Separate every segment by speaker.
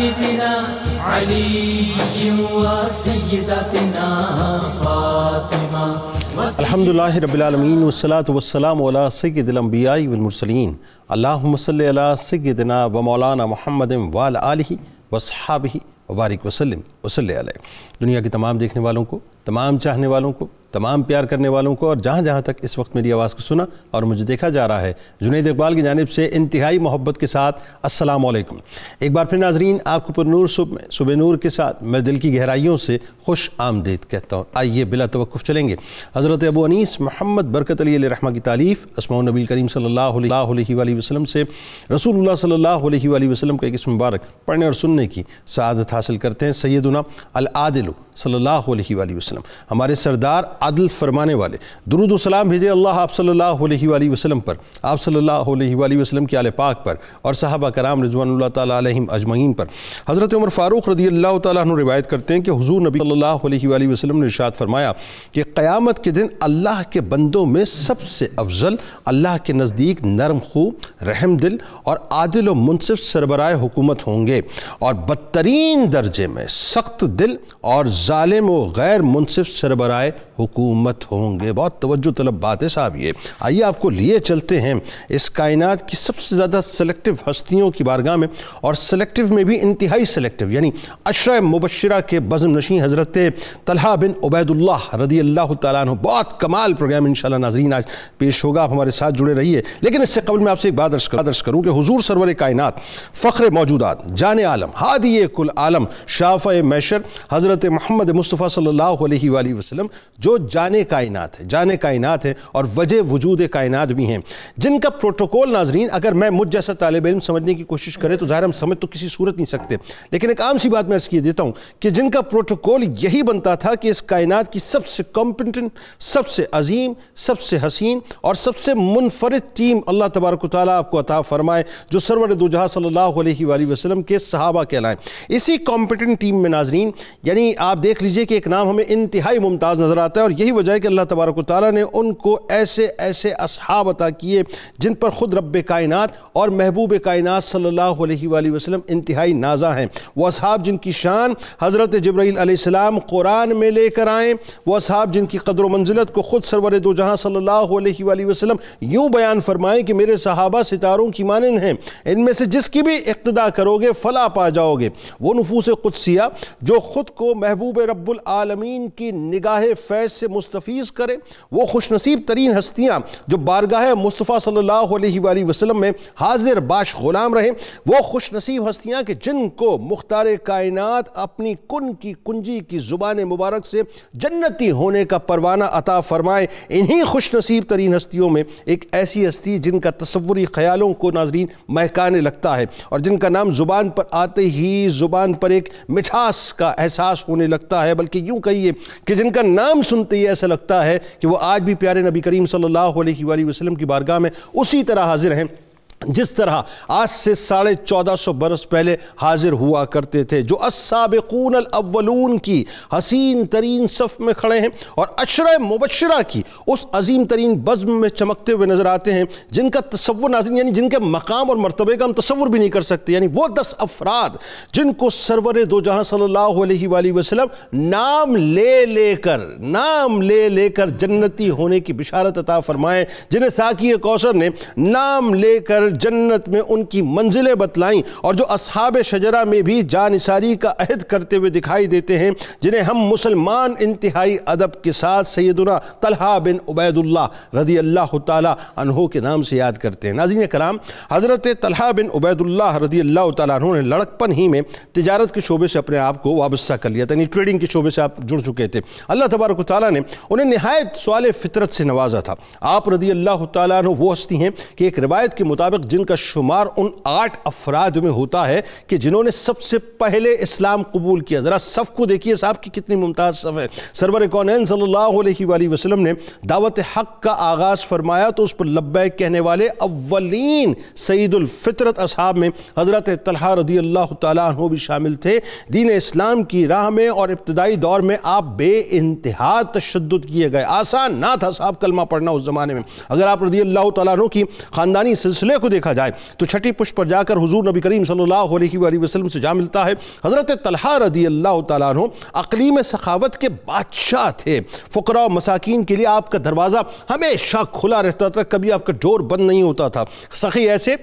Speaker 1: سيدنا علي وسيدتنا فاطمة.
Speaker 2: الحمد لله رب العالمين والصلاة والسلام على سيد الأنبياء والمرسلين. اللهم صل على سيدنا ومولانا محمد وعلى آله وصحابه وبارک وسلم وصلی علیہ. دنیا کے تمام دیکھنے والوں کو، تمام چاہنے والوں کو، تمام پیار کرنے والوں کو، اور جہاں جہاں تک اس وقت میری آواز کو سنا اور مجھے دیکھا جا رہا ہے، جنید اقبال کی جانب سے انتہائی محبت کے ساتھ السلام علیکم. ایک بار پھر ناظرین، آپ کو پر نور صبح نور کے ساتھ میں دل کی گہرائیوں سے خوش آمدید کہتا ہوں. آئیے بلا توقف چلیں گے حضرت ابو انیس محمد برکت علی علیہ رحمہ کی تالیف اسماء النبی کریم صلی اللہ علیہ وآلہ وسلم سے رسول اللہ صلی اللہ علیہ وآلہ وسلم کا ایک اسم مبارک پڑھنے اور سننے کی سعادت حاصل کرتے ہیں. سیدنا العادل صلی اللہ علیہ وآلہ وسلم، ہمارے سردار عدل فرمانے والے، درود و سلام بھیجے اللہ آپ صلی اللہ علیہ وآلہ وسلم پر، آپ صلی اللہ علیہ وآلہ وسلم کی آل پاک پر اور صحابہ کرام رضوان اللہ تعالیٰ علیہم اجمعین پر. حضرت عمر فاروق رضی اللہ تعالیٰ عنہ روایت کرتے ہیں کہ حضور نبی صلی اللہ علیہ وآلہ وسلم نے ارشاد فرمایا کہ قیامت کے دن اللہ کے بندوں میں سب سے افضل اللہ کے نزدیک نرم خو، رحم دل اور عادل و منصف سربراہ حکومت ہوں گے، اور بدترین درجے میں سخت دل اور ظالم و غیر منصف سربراہ حکومت ہوں گے. بہت توجہ طلب بات ہے صاحب یہ. آئیے آپ کو لیے چلتے ہیں اس کائنات کی سب سے زیادہ سلیکٹیو ہستیوں کی بارگاہ میں، اور سلیکٹیو میں بھی انتہائی سلیکٹیو، یعنی عشرہ مبشرہ کے بزم نشین حضرت طلحہ بن عبید اللہ رضی اللہ تعالیٰ عنہ. بہت کمال پروگرام انشاءاللہ ناظرین آج پیش ہوگا، آپ ہمارے ساتھ جڑے رہیے. لیکن اس سے قبل میں آپ سے ایک بات عرض کروں کہ حضور سرور کائنات، فخر موجودات، جان عالم، ہادی کل عالم، شافع محشر حضرت محمد مصطفیٰ صلی اللہ علیہ وآلہ وسلم، جو جان کائنات ہے اور وجہ وجود کائنات بھی ہیں، جن کا پروٹوکول ناظرین اگر میں مجھ جیسا طالب علم سمجھنے کی کوشش کرے تو ظاہر ہم سمجھ تو کسی صورت نہیں سکتے، لیکن ایک عام سی بات میں عرض کیے دیتا ہوں کہ جن کا پروٹوکول یہی بنتا تھا کہ اس کائنات کی سب سے کمپیٹنٹ، سب سے عظیم، سب سے حسین اور سب سے منفرد ٹیم اللہ تبارک و تعالیٰ آپ کو عطا فرمائے، جو سرور دو جہاں صلی اللہ علیہ وآلہ وسلم کے صحابہ کہلائیں. اسی کمپیٹنٹ ٹیم میں ناظرین، یعنی آپ دیکھ لیجئے کہ ایک نام ہمیں انتہائی ممتاز نظر آتا ہے، اور یہی وجہ ہے کہ اللہ تبارک و تعالیٰ نے ان کو ایسے اصحاب عطا کیے جن پر خود رب کائنات اور محبوب کائنات صلی اللہ علیہ وآلہ وسلم انتہائی نازاں ہیں. وہ اصحاب جن کی شان حضرت جبرائیل علیہ السلام قرآن میں لے کر آئیں، وہ اصحاب جن کی قدر و منزلت کو خود سرور دو جہاں صلی اللہ علیہ وآلہ وسلم یوں بیان فرمائیں کہ میرے صحابہ ستاروں کی مانند ہیں، ان میں سے جس کی بھی اقتداء کرو گے فلاح پا جاؤ گے. وہ نفوس قدسیہ جو خود کو محبوب رب العالمین کی نگاہ فیض سے مستفیض کریں، وہ خوش نصیب ترین ہستیاں جو بارگاہ مصطفیٰ صلی اللہ علیہ وآلہ وسلم میں حاضر باش غلام رہیں، وہ خوش نصیب ہستیاں کہ جن کو مختار کائنات اپنی کن کی کنجی کی زبان مبارک سے جنتی ہونے کا پروانہ عطا فرمائے. انہی خوش نصیب ترین ہستیوں میں ایک ایسی ہستی جن کا تصوری خیالوں کو ناظرین مہکانے لگتا ہے، اور جن کا نام زبان پر آتے ہی زبان پر ایک مٹھاس کا احساس ہونے لگتا ہے، بلکہ یوں کہیے کہ جن کا نام سنتے ہی ایسا لگتا ہے کہ وہ آج بھی پیارے نبی کریم صلی اللہ علیہ وآلہ وسلم کی بارگاہ میں اسی طرح حاضر ہیں جس طرح آج سے 1450 برس پہلے حاضر ہوا کرتے تھے، جو السابقون الاولون کی حسین ترین صف میں کھڑے ہیں اور عشرہ مبشرہ کی اس عظیم ترین بزم میں چمکتے ہوئے نظر آتے ہیں، جن کا تصور ناظرین، یعنی جن کے مقام اور مرتبے کا ہم تصور بھی نہیں کر سکتے. یعنی وہ 10 افراد جن کو سرور دو جہاں صلی اللہ علیہ وآلہ وسلم نام لے لے کر جنتی ہونے کی بشارت عطا فرمائے، جنہیں ساقی کوثر نے نام لے کر جنت میں ان کی منزلیں بتلائیں، اور جو اصحاب شجرہ میں بھی جانثاری کا عہد کرتے ہوئے دکھائی دیتے ہیں، جنہیں ہم مسلمان انتہائی ادب کے ساتھ سیدنا طلحہ بن عبید اللہ رضی اللہ تعالیٰ عنہ کے نام سے یاد کرتے ہیں. ناظرین کرام، حضرت طلحہ بن عبید اللہ رضی اللہ تعالیٰ عنہ نے لڑکپن ہی میں تجارت کے شعبے سے اپنے آپ کو وابستہ کر لیا تھا، یعنی ٹریڈنگ کے شعبے سے آپ جڑ چکے تھے. اللہ تبارک و تعالیٰ نے انہیں نہایت سوال فطرت سے نوازا تھا. آپ رضی اللہ تعالیٰ عنہ وہ ہستی ہیں کہ ایک روایت کے مطابق جن کا شمار ان 8 افراد میں ہوتا ہے کہ جنہوں نے سب سے پہلے اسلام قبول کیا. ذرا صف کو دیکھیے صاحب کی کتنی ممتاز صف ہے. سرور کونین صلی اللہ علیہ وآلہ وسلم نے دعوت حق کا آغاز فرمایا تو اس پر لبیک کہنے والے اولین سید الفطرت اصحاب میں حضرت طلحہ رضی اللہ تعالیٰ عنہ بھی شامل تھے. دین اسلام کی راہ میں اور ابتدائی دور میں آپ بے انتہا تشدد کیے گئے. آسان نہ تھا صاحب کلمہ پڑھنا اس زمانے میں. اگر آپ رضی اللہ تعالیٰ عنہ کی خاندانی سلسلے کو کو دیکھا جائے تو چھٹی پشت پر جا کر حضور نبی کریم صلی اللہ علیہ وآلہ وسلم سے جا ملتا ہے۔ حضرت طلحہ رضی اللہ تعالیٰ عنہ اقلیم سخاوت کے بادشاہ تھے، فقراء و مساکین کے لیے آپ کا دروازہ ہمیشہ کھلا رہتا تھا، کبھی آپ کا ڈور بند نہیں ہوتا تھا۔ سخی ایسے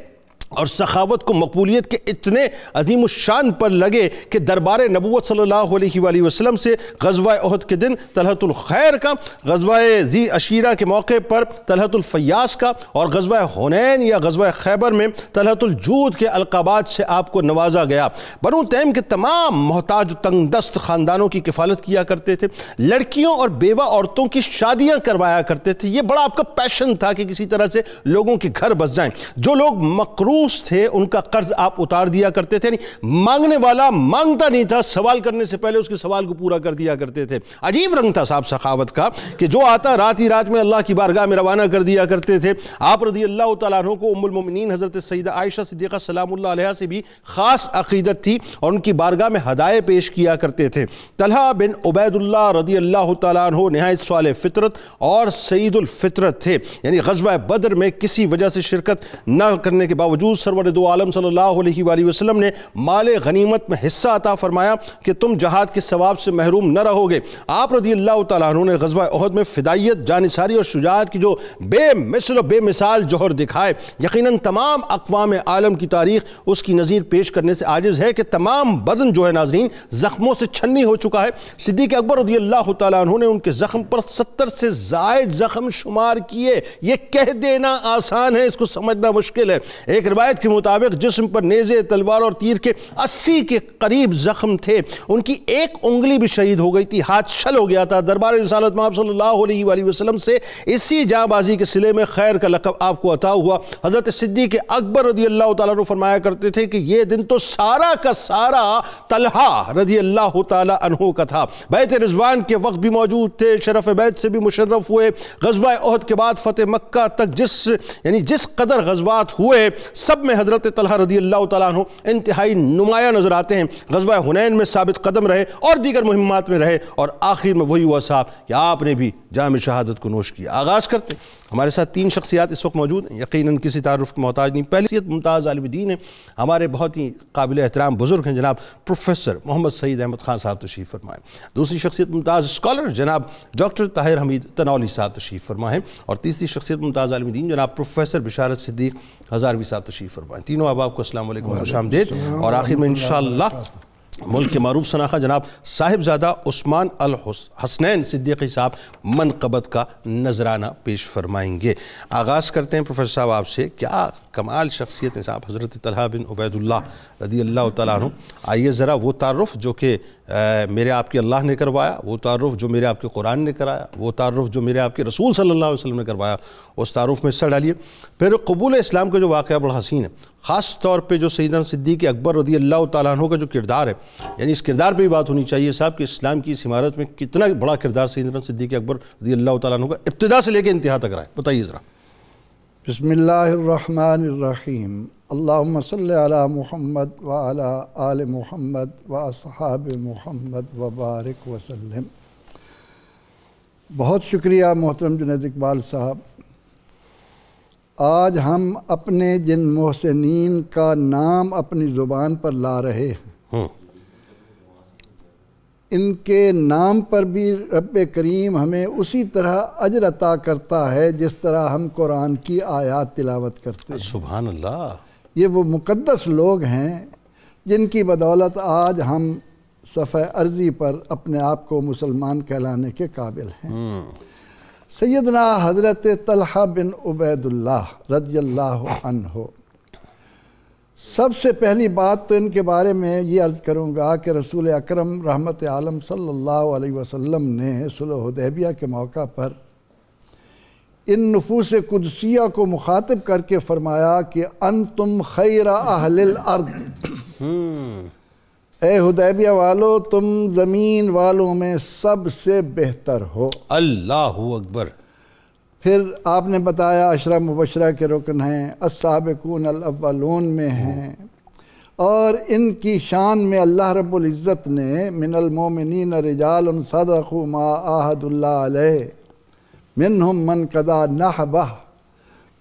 Speaker 2: اور سخاوت کو مقبولیت کے اتنے عظیم الشان پر لگے کہ دربار نبوت صلی اللہ علیہ وآلہ وسلم سے غزوہ احد کے دن طلحۃ الخیر کا، غزوہ ذی عشیرہ کے موقع پر طلحۃ الفیاس کا، اور غزوہ حنین یا غزوہ خیبر میں طلحۃ الجود کے القابات سے آپ کو نوازا گیا۔ بنو تیم کے تمام محتاج و تنگ دست خاندانوں کی کفالت کیا کرتے تھے، لڑکیوں اور بیوہ عورتوں کی شادیاں کروایا کرتے تھے۔ یہ بڑا آپ کا پیشن تھا کہ کسی طرح سے لوگوں کے گھر بس جائیں۔ جو لوگ مقروض تھے ان کا قرض آپ اتار دیا کرتے تھے، مانگنے والا مانگتا نہیں تھا، سوال کرنے سے پہلے اس کے سوال کو پورا کر دیا کرتے تھے۔ عجیب رنگ تھا صاحب سخاوت کا کہ جو آتا رات ہی رات میں اللہ کی بارگاہ میں روانہ کر دیا کرتے تھے۔ آپ رضی اللہ تعالیٰ عنہ کو ام المومنین حضرت سیدہ عائشہ صدیقہ سلام اللہ علیہا سے بھی خاص عقیدت تھی اور ان کی بارگاہ میں ہدایے پیش کیا کرتے تھے۔ طلحہ بن عبید اللہ رضی اللہ تعالیٰ عنہ نہایت صالح فطرت اور سعید الفطرت تھے، یعنی غزوہ بدر میں کسی وجہ سے شرکت نہ کرنے کے باوجود سرور دو عالم صلی اللہ علیہ وآلہ وسلم نے مال غنیمت میں حصہ عطا فرمایا کہ تم جہاد کے ثواب سے محروم نہ رہو گے۔ آپ رضی اللہ تعالیٰ عنہ نے غزوہ احد میں فدائیت، جانثاری اور شجاعت کی جو بے مثل و بے مثال جوہر دکھائے، یقیناً تمام اقوام عالم کی تاریخ اس کی نظیر پیش کرنے سے عاجز ہے کہ تمام بدن جو ہے ناظرین زخموں سے چھنی ہو چکا ہے۔ صدیق اکبر رضی اللہ تعالیٰ عنہ نے ان کے زخم پر 70 سے زائد زخم شمار کیے۔ یہ کہہ دینا آسان ہے، اس کو سمجھنا مشکل ہے۔ ایک روایت کے مطابق جسم پر نیزے، تلوار اور تیر کے 80 کے قریب زخم تھے۔ ان کی ایک انگلی بھی شہید ہو گئی تھی، ہاتھ چھل ہو گیا تھا۔ دربار رسالت مآب صلی اللہ علیہ وآلہ وسلم سے اسی جاں بازی کے صلے میں خیر کا لقب آپ کو عطا ہوا۔ حضرت صدیق اکبر رضی اللہ تعالیٰ عنہ فرمایا کرتے تھے کہ یہ دن تو سارا کا سارا طلحہ رضی اللہ تعالیٰ عنہ کا تھا۔ بیت رضوان کے وقت بھی موجود تھے، شرف بیت سے بھی مشرف ہوئے۔ غزوہ احد کے بعد فتح مکہ تک جس قدر غزوات ہوئے سب میں حضرت طلحہ رضی اللہ تعالیٰ عنہ انتہائی نمایاں نظر آتے ہیں۔ غزوہ حنین میں ثابت قدم رہے اور دیگر مہمات میں رہے، اور آخر میں وہی ہوا صاحب کہ آپ نے بھی جام شہادت کو نوش کیا۔ آغاز کرتے ہمارے ساتھ 3 شخصیات اس وقت موجود ہیں، یقیناً کسی تعارف کے محتاج نہیں۔ پہلی شخصیت ممتاز عالم دین ہے، ہمارے بہت ہی قابل احترام بزرگ ہیں جناب پروفیسر محمد سعید احمد خان صاحب تشریف فرمائیں۔ دوسری شخصیت ممتاز اسکالر جناب ڈاکٹر طاہر حمید تنولی صاحب تشریف فرمائیں، اور تیسری شخصیت ممتاز عالم دین جناب پروفیسر بشارت صدیق ہزاروی صاحب تشریف فرمائیں۔ تینوں احباب کو السلام علیکم و خوش آمدید، اور آخر میں انشاءاللہ ملک کے معروف شناخہ جناب صاحبزادہ عثمان الحسنین صدیقی صاحب منقبت کا نذرانہ پیش فرمائیں گے۔ آغاز کرتے ہیں پروفیسر صاحب آپ سے، کیا کمال شخصیت ہیں صاحب حضرت طلحہ بن عبید اللہ رضی اللہ تعالیٰ عنہ۔ آئیے ذرا وہ تعارف جو کہ میرے آپ کے اللہ نے کروایا، وہ تعارف جو میرے آپ کے قرآن نے کرایا، وہ تعارف جو میرے آپ کے رسول صلی اللہ علیہ وسلم نے کروایا، اس تعارف میں حصہ ڈالیے۔ پھر قبول اسلام کا جو واقعہ بڑا حسین ہے، خاص طور پہ جو سیدنا صدیق اکبر رضی اللہ تعالیٰ عنہ کا جو کردار ہے، یعنی اس کردار پہ بھی بات ہونی چاہیے صاحب کہ اسلام کی اس عمارت میں کتنا بڑا کردار سیدنا صدیق اکبر رضی اللہ تعالیٰ عنہ کا ابتدا سے لے کے انتہا تک رہا ہے، بتائیے ذرا۔
Speaker 3: بسم اللہ الرحمن الرحیم، اللہم صلی علی محمد وعلی آل محمد واصحاب محمد وبارک وسلم۔ بہت شکریہ محترم جنید اقبال صاحب۔ آج ہم اپنے جن محسنین کا نام اپنی زبان پر لا رہے ہیں، ان کے نام پر بھی رب کریم ہمیں اسی طرح اجر عطا کرتا ہے جس طرح ہم قرآن کی آیات تلاوت کرتے ہیں۔
Speaker 2: سبحان اللہ۔
Speaker 3: یہ وہ مقدس لوگ ہیں جن کی بدولت آج ہم صفحہ ارضی پر اپنے آپ کو مسلمان کہلانے کے قابل ہیں۔ سیدنا حضرت طلحہ بن عبید اللہ رضی اللہ عنہ، سب سے پہلی بات تو ان کے بارے میں یہ عرض کروں گا کہ رسول اکرم رحمت عالم صلی اللہ علیہ وسلم نے صلح حدیبیہ کے موقع پر ان نفوس قدسیہ کو مخاطب کر کے فرمایا کہ انتم خیر اہل الارض، اے حدیبیہ والو تم زمین والوں میں سب سے بہتر ہو۔
Speaker 2: اللہ اکبر۔
Speaker 3: پھر آپ نے بتایا عشرہ مبشرہ کے رکن ہیں، السابقون الاولون میں ہیں، اور ان کی شان میں اللہ رب العزت نے من المومنین رجال صدقوا ما عاہدوا اللہ علیہ منہم من قضا نحبہ،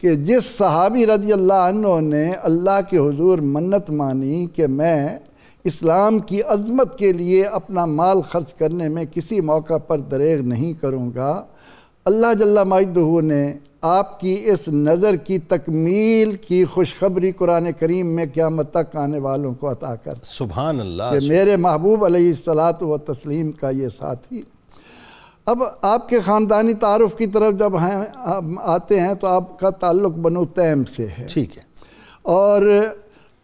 Speaker 3: کہ جس صحابی رضی اللہ عنہ نے اللہ کے حضور منت مانی کہ میں اسلام کی عظمت کے لیے اپنا مال خرچ کرنے میں کسی موقع پر دریغ نہیں کروں گا، اللہ جل مجدہ نے آپ کی اس نظر کی تکمیل کی خوشخبری قرآن کریم میں قیامت تک آنے والوں کو عطا کر،
Speaker 2: سبحان اللہ،
Speaker 3: کہ میرے محبوب علیہ الصلاۃ والتسلیم کا یہ ساتھی۔ اب آپ کے خاندانی تعارف کی طرف جب آتے ہیں تو آپ کا تعلق بنو تیم سے ہے،
Speaker 2: ٹھیک ہے،
Speaker 3: اور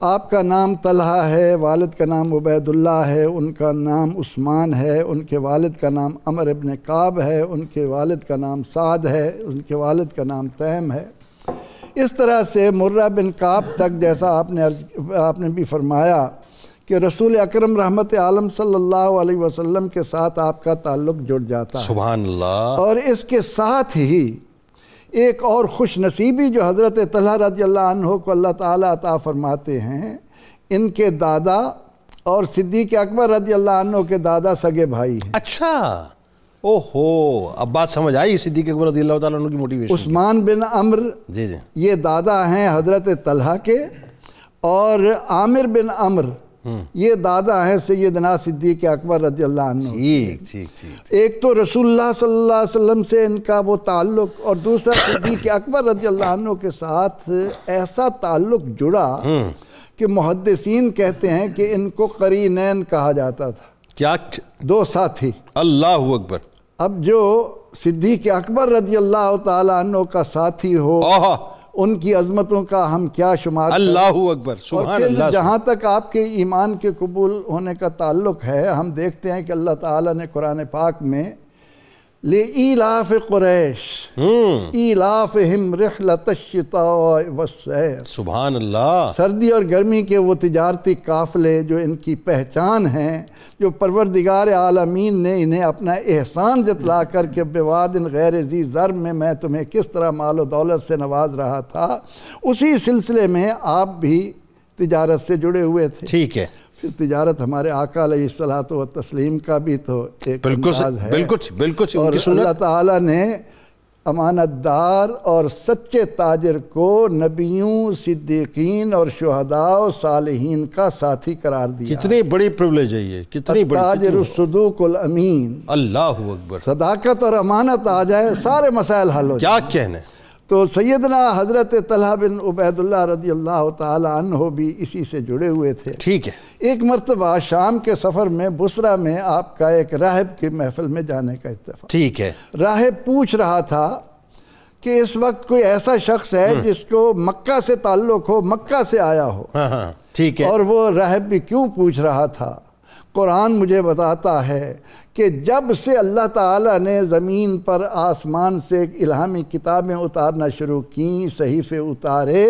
Speaker 3: آپ کا نام طلحہ ہے، والد کا نام عبید اللہ ہے، ان کا نام عثمان ہے، ان کے والد کا نام عمر ابن کعب ہے، ان کے والد کا نام سعد ہے، ان کے والد کا نام تیم ہے۔ اس طرح سے مرہ بن کعب تک، جیسا آپ نے بھی فرمایا کہ رسول اکرم رحمت عالم صلی اللہ علیہ وسلم کے ساتھ آپ کا تعلق جڑ جاتا ہے،
Speaker 2: سبحان اللہ۔
Speaker 3: اور اس کے ساتھ ہی ایک اور خوش نصیبی جو حضرت طلحہ رضی اللہ عنہ کو اللہ تعالیٰ عطا فرماتے ہیں، ان کے دادا اور صدیق اکبر رضی اللہ عنہ کے دادا سگے بھائی ہیں۔
Speaker 2: اچھا، اوہو، اب بات سمجھ آئی صدیق اکبر رضی اللہ تعالیٰ عنہ کی موٹیویشن۔
Speaker 3: عثمان بن عمر
Speaker 2: جی جی،
Speaker 3: یہ دادا ہیں حضرت طلحہ کے، اور عامر بن عمر یہ دادا ہیں سیدنا صدیق اکبر رضی اللہ عنہ۔
Speaker 2: ٹھیک ٹھیک ٹھیک،
Speaker 3: ایک تو رسول اللہ صلی اللہ علیہ وسلم سے ان کا وہ تعلق، اور دوسرا صدیق اکبر رضی اللہ عنہ کے ساتھ ایسا تعلق جڑا کہ محدثین کہتے ہیں کہ ان کو قرینین کہا جاتا تھا،
Speaker 2: کیا؟
Speaker 3: دو ساتھی۔
Speaker 2: اللہ اکبر۔
Speaker 3: اب جو صدیق اکبر رضی اللہ تعالیٰ عنہ کا ساتھی ہو، ان کی عظمتوں کا ہم کیا شمار کریں۔
Speaker 2: اللہ اکبر،
Speaker 3: اور
Speaker 2: سبحان
Speaker 3: پھر
Speaker 2: اللہ۔
Speaker 3: جہاں تک آپ کے ایمان کے قبول ہونے کا تعلق ہے، ہم دیکھتے ہیں کہ اللہ تعالیٰ نے قرآن پاک میں لِإِيلَافِ قُرَيْشٍ إِيلَافِهِمْ رِحْلَةَ الشِّتَاءِ وَالصَّيْفِ،
Speaker 2: سبحان اللہ،
Speaker 3: سردی اور گرمی کے وہ تجارتی قافلے جو ان کی پہچان ہیں، جو پروردگار عالمین نے انہیں اپنا احسان جتلا کر کے بوادٍ غیر ذی زرع میں تمہیں کس طرح مال و دولت سے نواز رہا تھا، اسی سلسلے میں آپ بھی تجارت سے جڑے ہوئے تھے۔
Speaker 2: ٹھیک ہے،
Speaker 3: پھر تجارت ہمارے آقا علیہ الصلوۃ والتسلیم کا بھی تو ایک انداز ہے،
Speaker 2: بالکل،
Speaker 3: اور اللہ تعالیٰ نے امانت دار اور سچے تاجر کو نبیوں، صدیقین اور شہداء و صالحین کا ساتھی قرار دیا۔
Speaker 2: کتنی بڑی پریولیج ہے یہ، کتنی بڑی۔
Speaker 3: تاجر الصدوق الامین،
Speaker 2: اللہ اکبر،
Speaker 3: صداقت اور امانت آ جائے سارے مسائل حل ہو جائیں۔
Speaker 2: کیا کہنے۔
Speaker 3: تو سیدنا حضرت طلحہ بن عبید اللہ رضی اللہ تعالی عنہ بھی اسی سے جڑے ہوئے تھے۔
Speaker 2: ٹھیک ہے،
Speaker 3: ایک مرتبہ شام کے سفر میں بصرہ میں آپ کا ایک راہب کی محفل میں جانے کا اتفاق۔
Speaker 2: ٹھیک ہے،
Speaker 3: راہب پوچھ رہا تھا کہ اس وقت کوئی ایسا شخص ہے جس کو مکہ سے تعلق ہو، مکہ سے آیا ہو۔
Speaker 2: ہاں، ٹھیک ہے،
Speaker 3: اور وہ راہب بھی کیوں پوچھ رہا تھا؟ قرآن مجھے بتاتا ہے کہ جب سے اللہ تعالیٰ نے زمین پر آسمان سے الہامی کتابیں اتارنا شروع کیں، صحیفے اتارے،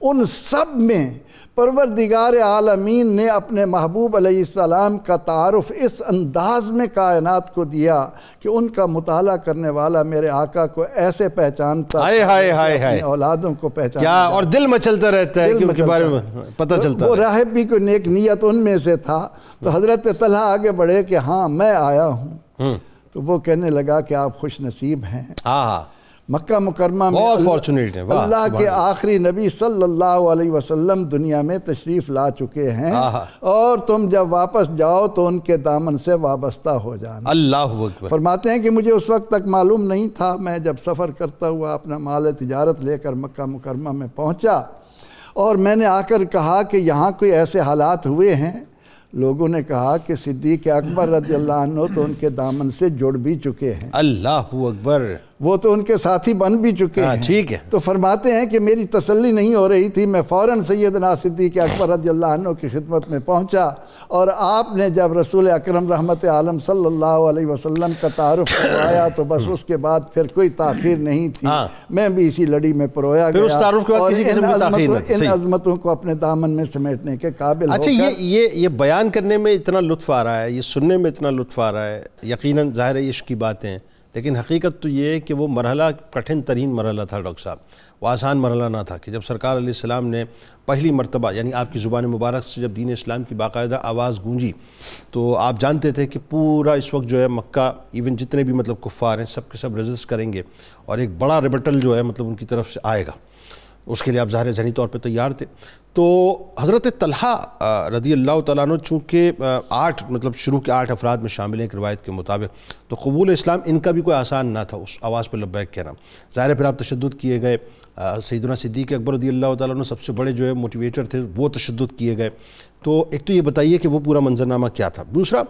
Speaker 3: ان سب میں پروردگار عالمین نے اپنے محبوب علیہ السلام کا تعارف اس انداز میں کائنات کو دیا کہ ان کا مطالعہ کرنے والا میرے آقا کو ایسے پہچانتا، اپنی اولادوں کو پہچانتا،
Speaker 2: کیا اور دل مچلتا رہتا ہے کہ ان کے بارے میں پتہ چلتا ہے۔
Speaker 3: وہ راہب بھی کوئی نیک نیت ان میں سے تھا، تو حضرت طلحہ آگے بڑھے کہ ہاں میں آیا ہوں۔ تو وہ کہنے لگا کہ آپ خوش نصیب ہیں، مکہ مکرمہ میں اللہ کے آخری نبی صلی اللہ علیہ وسلم دنیا میں تشریف لا چکے ہیں، اور تم جب واپس جاؤ تو ان کے دامن سے وابستہ ہو جانا۔
Speaker 2: اللہ اکبر۔
Speaker 3: فرماتے ہیں کہ مجھے اس وقت تک معلوم نہیں تھا، میں جب سفر کرتا ہوا اپنا مال تجارت لے کر مکہ مکرمہ میں پہنچا، اور میں نے آ کر کہا کہ یہاں کوئی ایسے حالات ہوئے ہیں، لوگوں نے کہا کہ صدیق اکبر رضی اللہ عنہ تو ان کے دامن سے جڑ بھی چکے ہیں،
Speaker 2: اللہ اکبر،
Speaker 3: وہ تو ان کے ساتھی بن بھی چکے ہیں۔
Speaker 2: ٹھیک ہے،
Speaker 3: تو فرماتے ہیں کہ میری تسلی نہیں ہو رہی تھی، میں فوراً سیدنا صدیق اکبر رضی اللہ عنہ کی خدمت میں پہنچا، اور آپ نے جب رسول اکرم رحمت عالم صلی اللہ علیہ وسلم کا تعارف کروایا تو بس اس کے بعد پھر کوئی تاخیر نہیں تھی، میں بھی اسی لڑی میں پرویا گیا، اور ان عظمتوں کو اپنے دامن میں سمیٹنے کے قابل ہو کر۔
Speaker 2: اچھا، یہ بیان کرنے میں اتنا لطف آ رہا ہے، یہ سننے میں اتنا لطف آ رہا ہے، یقیناً ظاہر ہے عشق کی باتیں، لیکن حقیقت تو یہ ہے کہ وہ مرحلہ کٹھن ترین مرحلہ تھا ڈاکٹر صاحب، وہ آسان مرحلہ نہ تھا کہ جب سرکار علیہ السلام نے پہلی مرتبہ، یعنی آپ کی زبان مبارک سے جب دین اسلام کی باقاعدہ آواز گونجی، تو آپ جانتے تھے کہ پورا اس وقت جو ہے مکہ، ایون جتنے بھی مطلب کفار ہیں سب کے سب ریزسٹ کریں گے، اور ایک بڑا ریبٹل جو ہے مطلب ان کی طرف سے آئے گا۔ اس کے لیے آپ ظاہر ذہنی طور پہ تیار تھے. تو حضرت طلحہ رضی اللہ تعالیٰ عنہ چونکہ 8 مطلب شروع کے 8 افراد میں شامل ہیں ایک روایت کے مطابق, تو قبول اسلام ان کا بھی کوئی آسان نہ تھا اس آواز پہ لبیک کہنا. ظاہر ہے پھر آپ تشدد کیے گئے, سیدنا صدیق اکبر رضی اللہ تعالیٰ عنہ سب سے بڑے جو ہے موٹیویٹر تھے, وہ تشدد کیے گئے. تو ایک تو یہ بتائیے کہ وہ پورا منظرنامہ کیا تھا. دوسرا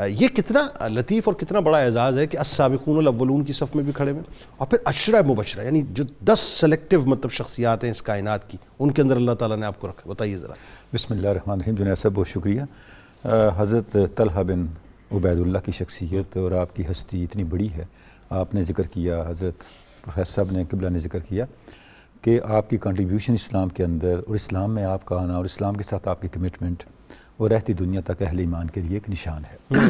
Speaker 2: یہ کتنا لطیف اور کتنا بڑا اعزاز ہے کہ السابقون الاولون کی صف میں بھی کھڑے ہوئے, اور پھر عشرہ مبشرہ یعنی جو 10 سلیکٹیو مطلب شخصیات ہیں اس کائنات کی, ان کے اندر اللہ تعالیٰ نے آپ کو رکھا. بتائیے ذرا.
Speaker 4: بسم اللہ الرحمن الرحیم. جنید صاحب بہت شکریہ. حضرت طلحہ بن عبید اللہ کی شخصیت اور آپ کی ہستی اتنی بڑی ہے. آپ نے ذکر کیا, حضرت پروفیسر صاحب نے قبلہ نے ذکر کیا کہ آپ کی کنٹریبیوشن اسلام کے اندر اور اسلام میں آپ کا آنا اور اسلام کے ساتھ آپ کی کمٹمنٹ اور رہتی دنیا تک اہل ایمان کے لیے ایک نشان ہے,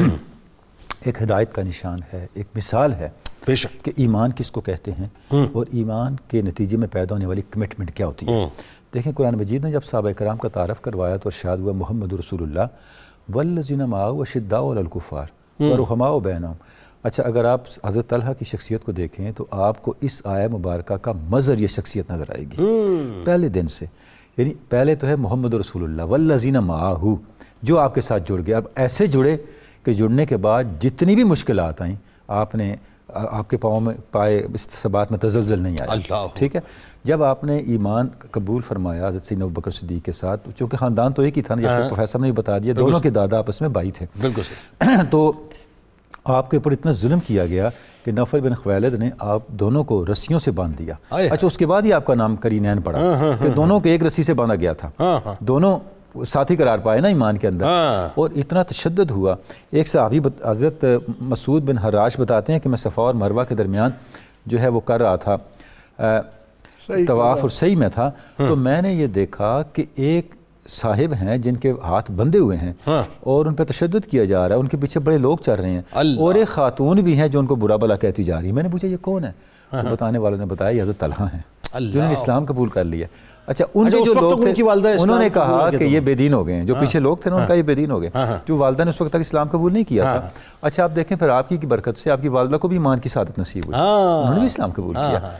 Speaker 4: ایک ہدایت کا نشان ہے, ایک مثال ہے
Speaker 2: بے شک
Speaker 4: کہ ایمان کس کو کہتے ہیں اور ایمان کے نتیجے میں پیدا ہونے والی کمٹمنٹ کیا ہوتی ہے. دیکھیں قرآن مجید نے جب صحابہ کرام کا تعارف کروایا تو ارشاد ہوا محمد رسول اللہ والذین معہ اشداء علی الکفار ورحماء بینہم. اچھا, اگر آپ حضرت طلحہ کی شخصیت کو دیکھیں تو آپ کو اس آیہ مبارکہ کا مظہر یہ شخصیت نظر آئے گی پہلے دن سے. یعنی پہلے تو ہے محمد رسول اللہ والذین معہ, جو آپ کے ساتھ جڑ گئے. اب ایسے جڑے کہ جڑنے کے بعد جتنی بھی مشکلات آئیں آپ کے پاؤں میں پائے اس ثبات میں تزلزل نہیں آیا. ٹھیک ہے, جب آپ نے ایمان قبول فرمایا حضرت سیدنا ابوبکر صدیق کے ساتھ, چونکہ خاندان تو ایک ہی تھا نا, جیسے پروفیسر نے بھی بتا دیا, دونوں کے دادا آپس میں بھائی تھے.
Speaker 2: بالکل صحیح.
Speaker 4: تو آپ کے اوپر اتنا ظلم کیا گیا کہ نوفل بن خویلد نے آپ دونوں کو رسیوں سے باندھ دیا. اچھا, اس کے بعد ہی آپ کا نام قرینین پڑا کہ دونوں کے ایک رسی سے باندھا گیا تھا, دونوں ساتھی قرار پائے نا ایمان کے اندر. اور اتنا تشدد ہوا. ایک صحابی حضرت مسعود بن حراش بتاتے ہیں کہ میں صفا اور مروہ کے درمیان جو ہے وہ کر رہا تھا, طواف اور سعی میں تھا, تو میں نے یہ دیکھا کہ ایک صاحب ہیں جن کے ہاتھ بندھے ہوئے ہیں اور ان پہ تشدد کیا جا رہا ہے, ان کے پیچھے بڑے لوگ چل رہے ہیں, اور ایک خاتون بھی ہیں جو ان کو برا بلا کہتی جا رہی ہے. میں نے پوچھا یہ کون ہے, بتانے والوں نے بتایا یہ حضرت طلحہ ہیں جنہوں نے اسلام قبول کر لیا. اچھا, ان کے جو لوگ تھے انہوں نے کہا کہ یہ بے دین ہو گئے ہیں, جو پیچھے لوگ تھے انہوں نے کہا یہ بے دین ہو گئے, جو والدہ نے اس وقت تک اسلام قبول نہیں کیا تھا. اچھا, آپ دیکھیں پھر آپ کی برکت سے آپ کی والدہ کو بھی ایمان کی سعادت نصیب ہوئی, انہوں نے بھی اسلام قبول کیا.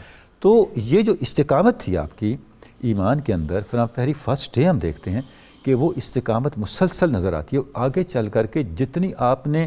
Speaker 4: تو یہ جو استقامت تھی آپ کی ایمان کے اندر, پھر آپ پہلی فرسٹ ڈے ہم دیکھتے ہیں کہ وہ استقامت مسلسل نظر آتی ہے. آگے چل کر کے جتنی آپ نے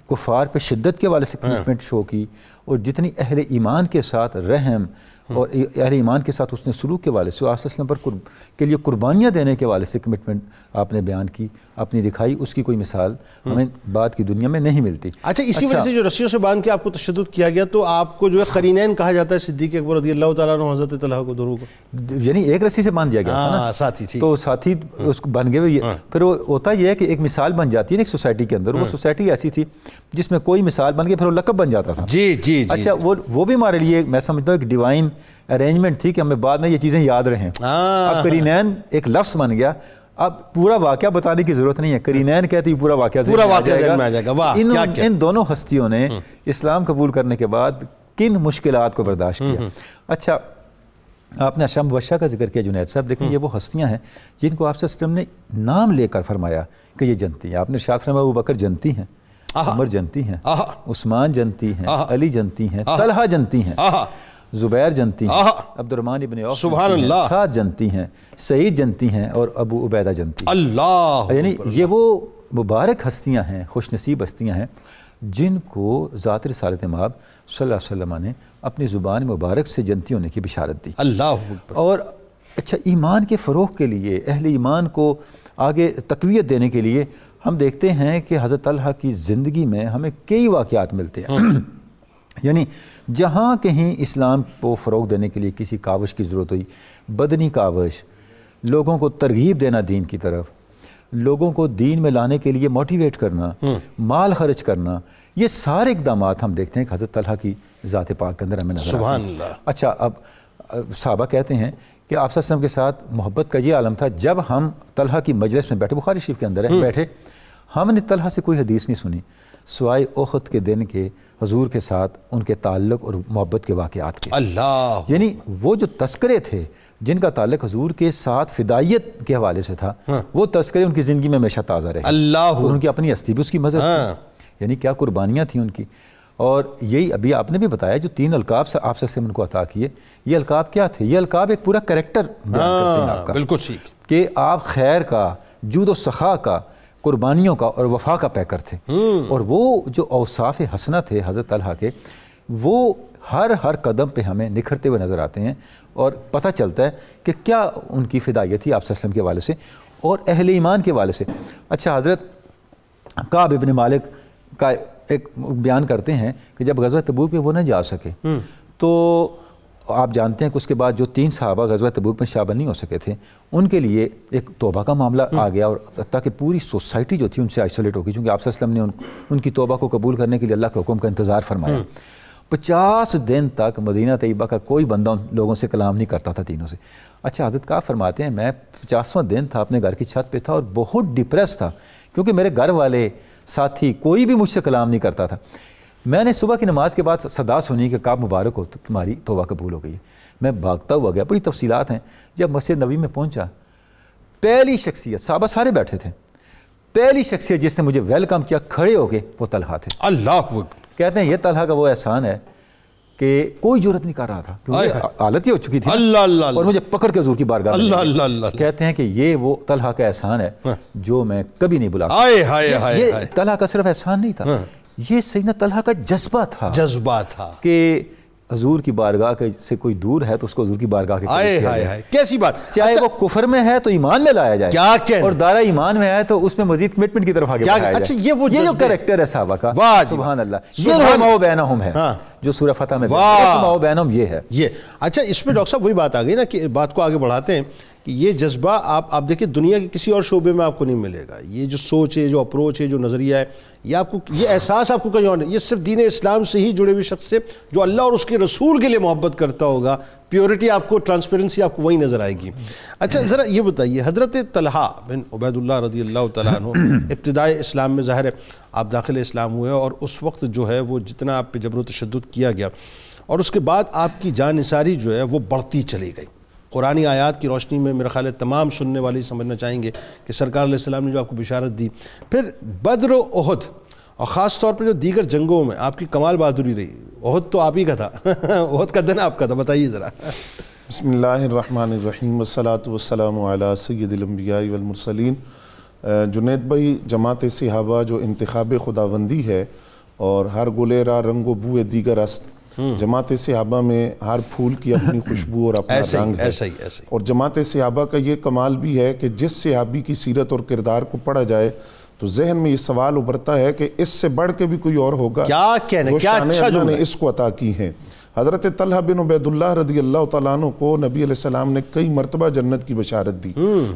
Speaker 4: کفار پہ شدت کے والے سے کمٹمنٹ شو کی اور جتنی اہل ایمان کے ساتھ رحم اور اہل ایمان کے ساتھ اس نے سلوک کے والے سے آپ صلی اللہ علیہ وسلم کے لیے قربانیاں دینے کے والے سے کمٹمنٹ آپ نے بیان کی, اپنی دکھائی, اس کی کوئی مثال ہمیں بعد کی دنیا میں نہیں ملتی.
Speaker 2: اچھا, اسی وجہ سے جو رسیوں سے باندھ کے آپ کو تشدد کیا گیا تو آپ کو جو ہے قرینین کہا جاتا ہے, صدیق اکبر رضی اللہ تعالیٰ عنہ حضرت طلحہ کو دونوں کو,
Speaker 4: یعنی ایک رسی سے باندھ دیا گیا تھا نا,
Speaker 2: ساتھی تھی,
Speaker 4: تو ساتھی اس کو بن گئے. پھر وہ ہوتا یہ ہے کہ ایک مثال بن جاتی ہے ایک سوسائٹی کے اندر. وہ سوسائٹی ایسی تھی جس میں کوئی مثال بن گئی پھر وہ لقب بن جاتا تھا.
Speaker 2: جی جی.
Speaker 4: اچھا, وہ بھی ہمارے لیے میں سمجھتا ہوں ایک ڈیوائن ارینجمنٹ تھی کہ ہمیں بعد میں یہ چیزیں یاد رہیں. اب قرینین ایک لفظ بن گیا, اب پورا واقعہ بتانے کی ضرورت نہیں ہے, قرینین کہتے ہی پورا واقعہ
Speaker 2: ذہن میں آ جائے گا.
Speaker 4: ان دونوں ہستیوں نے اسلام قبول کرنے کے بعد کن مشکلات کو برداشت کیا. اچھا, آپ نے عشرہ مبشرہ کا ذکر کیا جنید صاحب, دیکھیں یہ وہ ہستیاں ہیں جن کو آپ صلی اللہ علیہ وسلم نے نام لے کر فرمایا کہ یہ جنتی ہیں. آپ نے ارشاد فرمایا ابوبکر جنتی ہیں, عمر جنتی ہیں, عثمان جنتی ہیں, علی جنتی ہیں, طلحہ جنتی ہیں, زبیر جنتی ہیں, عبد الرحمن ابن عوف
Speaker 2: سبحان اللہ,
Speaker 4: سعد جنتی ہیں, سعید جنتی ہیں, اور ابو عبیدہ جنتی ہیں.
Speaker 2: اللہ,
Speaker 4: یعنی یہ وہ مبارک ہستیاں ہیں, خوش نصیب ہستیاں ہیں جن کو ذات رسالت مآب صلی اللہ علیہ وسلم نے اپنی زبان مبارک سے جنتی ہونے کی بشارت دی.
Speaker 2: اللہ.
Speaker 4: اور اچھا, ایمان کے فروغ کے لیے, اہل ایمان کو آگے تقویت دینے کے لیے ہم دیکھتے ہیں کہ حضرت طلحہ کی زندگی میں ہمیں کئی واقعات ملتے ہیں. یعنی جہاں کہیں اسلام کو فروغ دینے کے لیے کسی کاوش کی ضرورت ہوئی, بدنی کاوش, لوگوں کو ترغیب دینا دین کی طرف, لوگوں کو دین میں لانے کے لیے موٹیویٹ کرنا, مال خرچ کرنا, یہ سارے اقدامات ہم دیکھتے ہیں کہ حضرت طلحہ کی ذات پاک کے اندر ہمیں نظر آتے ہیں.
Speaker 2: سبحان اللہ.
Speaker 4: اچھا, اب صحابہ کہتے ہیں کہ آپ صلی اللہ علیہ وسلم کے ساتھ محبت کا یہ عالم تھا, جب ہم طلحہ کی مجلس میں بیٹھے, بخاری شریف کے اندر ہے, بیٹھے, ہم نے طلحہ سے کوئی حدیث نہیں سنی سوائے احد کے دن کے حضور کے ساتھ ان کے تعلق اور محبت کے واقعات کے.
Speaker 2: اللہ.
Speaker 4: یعنی وہ جو تذکرے تھے جن کا تعلق حضور کے ساتھ فدائیت کے حوالے سے تھا, وہ تذکرے ان کی زندگی میں ہمیشہ تازہ رہے.
Speaker 2: اللہ.
Speaker 4: ان کی اپنی ہستی بھی اس کی مدد تھی, یعنی کیا قربانیاں تھیں ان کی. اور یہی ابھی آپ نے بھی بتایا جو 3 القاب سے آپ سے ان کو عطا کیے، یہ القاب کیا تھے؟ یہ القاب ایک پورا کریکٹر بیان کرتے ہیں آپ کا،
Speaker 2: بالکل ٹھیک، کہ
Speaker 4: آپ خیر کا، جود و سخا کا، قربانیوں کا اور وفا کا پیکر تھے۔ اور وہ جو اوصاف حسنہ تھے حضرت طلحہ کے، وہ ہر قدم پہ ہمیں نکھرتے ہوئے نظر آتے ہیں، اور پتہ چلتا ہے کہ کیا ان کی فدائیت تھی آپ صلی اللہ علیہ وسلم کے حوالے سے اور اہل ایمان کے حوالے سے۔ اچھا، حضرت کعب ابن مالک کا ایک بیان کرتے ہیں کہ جب غزوہ تبوک میں وہ نہ جا سکے تو آپ جانتے ہیں کہ اس کے بعد جو 3 صحابہ غزوہ تبوک میں شامل نہیں ہو سکے تھے، ان کے لیے ایک توبہ کا معاملہ آ گیا، اور حتیٰ کہ پوری سوسائٹی جو تھی ان سے آئسولیٹ ہو گئی، چونکہ آپ صلی اللہ علیہ وسلم نے ان کی توبہ کو قبول کرنے کے لیے اللہ کے حکم کا انتظار فرمایا۔ 50 دن تک مدینہ طیبہ کا کوئی بندہ ان لوگوں سے کلام نہیں کرتا تھا تینوں سے۔ اچھا، حضرت کعب فرماتے ہیں میں 50واں دن تھا، اپنے گھر کی چھت پہ تھا اور بہت ڈپریس تھا، کیونکہ میرے گھر والے ساتھی کوئی بھی مجھ سے کلام نہیں کرتا تھا۔ میں نے صبح کی نماز کے بعد صدا سنی کہ کعب مبارک ہو، تمہاری توبہ قبول ہو گئی ہے۔ میں بھاگتا ہوا گیا، بڑی تفصیلات ہیں۔ جب مسجد نبوی میں پہنچا، پہلی شخصیت، صحابہ سارے بیٹھے تھے، پہلی شخصیت جس نے مجھے ویلکم کیا کھڑے ہو کے، وہ طلحہ تھے۔
Speaker 2: اللہ اکبر۔
Speaker 4: کہتے ہیں یہ طلحہ کا وہ احسان ہے کہ کوئی جرت نہیں کر رہا تھا، کیونکہ حالت ہی ہو چکی تھی، اور مجھے پکڑ کے حضور کی بارگاہ میں کہتے ہیں کہ یہ وہ طلحہ کا احسان ہے جو میں کبھی نہیں بھلا سکتا۔ یہ طلحہ کا صرف احسان نہیں تھا، یہ سیدنا طلحہ کا جذبہ تھا کہ حضور کی بارگاہ سے کوئی دور ہے تو اس کو حضور کی بارگاہ کے قریب کیا جائے۔
Speaker 2: کیسی بات،
Speaker 4: چاہے وہ کفر میں ہے تو ایمان میں لایا جائے، اور دارہ ایمان میں ہے تو اس میں مزید کمٹمنٹ کی طرف آگے بڑھایا جائے۔ یہ جو کریکٹر ہے صحابہ کا، سبحان اللہ، یہ رحمہ بینہم ہے جو سورہ فتح میں رحمہ بینہم یہ ہے۔
Speaker 2: یہ اچھا، اس میں ڈاکٹر صاحب وہی بات آ گئی نا کہ بات کو آگے بڑھاتے ہیں کہ یہ جذبہ آپ دیکھیں دنیا کے کسی اور شعبے میں آپ کو نہیں ملے گا۔ یہ جو سوچ ہے، جو اپروچ ہے، جو نظریہ ہے، یہ آپ کو، یہ احساس آپ کو کہیں اور نہیں، یہ صرف دین اسلام سے ہی جڑے ہوئے شخص سے جو اللہ اور اس کے رسول کے لیے محبت کرتا ہوگا، پیورٹی آپ کو، ٹرانسپیرنسی آپ کو وہی نظر آئے گی۔ اچھا ذرا یہ بتائیے، حضرت طلحہ بن عبید اللہ رضی اللہ تعالیٰ عنہ ابتدائے اسلام میں ظاہر ہے آپ داخل اسلام ہوئے، اور اس وقت جو ہے وہ جتنا آپ پہ جبر و تشدد کیا گیا، اور اس کے بعد آپ کی جان نثاری جو ہے وہ بڑھتی چلی گئی۔ قرآنی آیات کی روشنی میں میرا خیال ہے تمام سننے والے سمجھنا چاہیں گے کہ سرکار علیہ السلام نے جو آپ کو بشارت دی، پھر بدر و احد، اور خاص طور پر جو دیگر جنگوں میں آپ کی کمال بہادری رہی۔ احد تو آپ ہی کا تھا، احد کا دن آپ کا تھا، بتائیے ذرا۔
Speaker 5: بسم اللہ الرحمن الرحیم، والصلاة والسلام علی سید الانبیاء والمرسلین۔ جنید بھائی، جماعت صحابہ جو انتخاب خداوندی ہے اور ہر گلے را رنگ و بوئے دیگر است، جماعت صحابہ میں ہر پھول کی اپنی خوشبو اور اپنا رنگ ہے، اور جماعت صحابہ کا یہ کمال بھی ہے کہ جس صحابی کی سیرت اور کردار کو پڑھا جائے تو ذہن میں یہ سوال ابھرتا ہے کہ اس سے بڑھ کے بھی کوئی اور ہوگا جو شان اللہ نے اس کو عطا کی ہیں۔ حضرت طلحہ بن عبید اللہ رضی اللہ تعالیٰ عنہ کو نبی علیہ السلام نے کئی مرتبہ جنت کی بشارت دی۔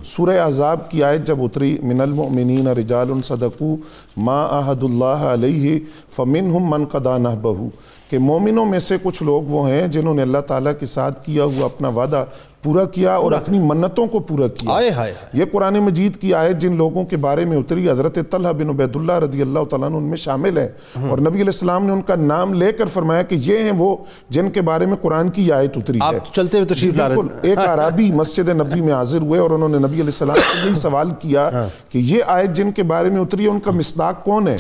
Speaker 5: سورہ احزاب کی آیت جب اتری، من المؤمنین رجال صدقوا ما عاہدوا اللہ علیہ فمنہم من قضی نحبہ، کہ مومنوں میں سے کچھ لوگ وہ ہیں جنہوں نے اللہ تعالیٰ کے ساتھ کیا ہوا اپنا وعدہ پورا کیا اور اپنی منتوں کو پورا کیا۔ یہ قرآن مجید کی آیت جن لوگوں کے بارے میں اتری، حضرت طلحہ بن عبید اللہ رضی اللہ تعالیٰ عنہ ان میں شامل ہیں، اور نبی علیہ السلام نے ان کا نام لے کر فرمایا کہ یہ ہیں وہ جن کے بارے میں قرآن کی آیت اتری ہے۔
Speaker 2: آپ چلتے ہوئے تشریف لا رہے ہیں۔
Speaker 5: ایک عرابی مسجد نبی میں حاضر ہوئے اور انہوں نے نبی علیہ السلام سے یہی سوال کیا کہ یہ آیت جن کے بارے میں اتری ہے ان کا مصداق کون ہے؟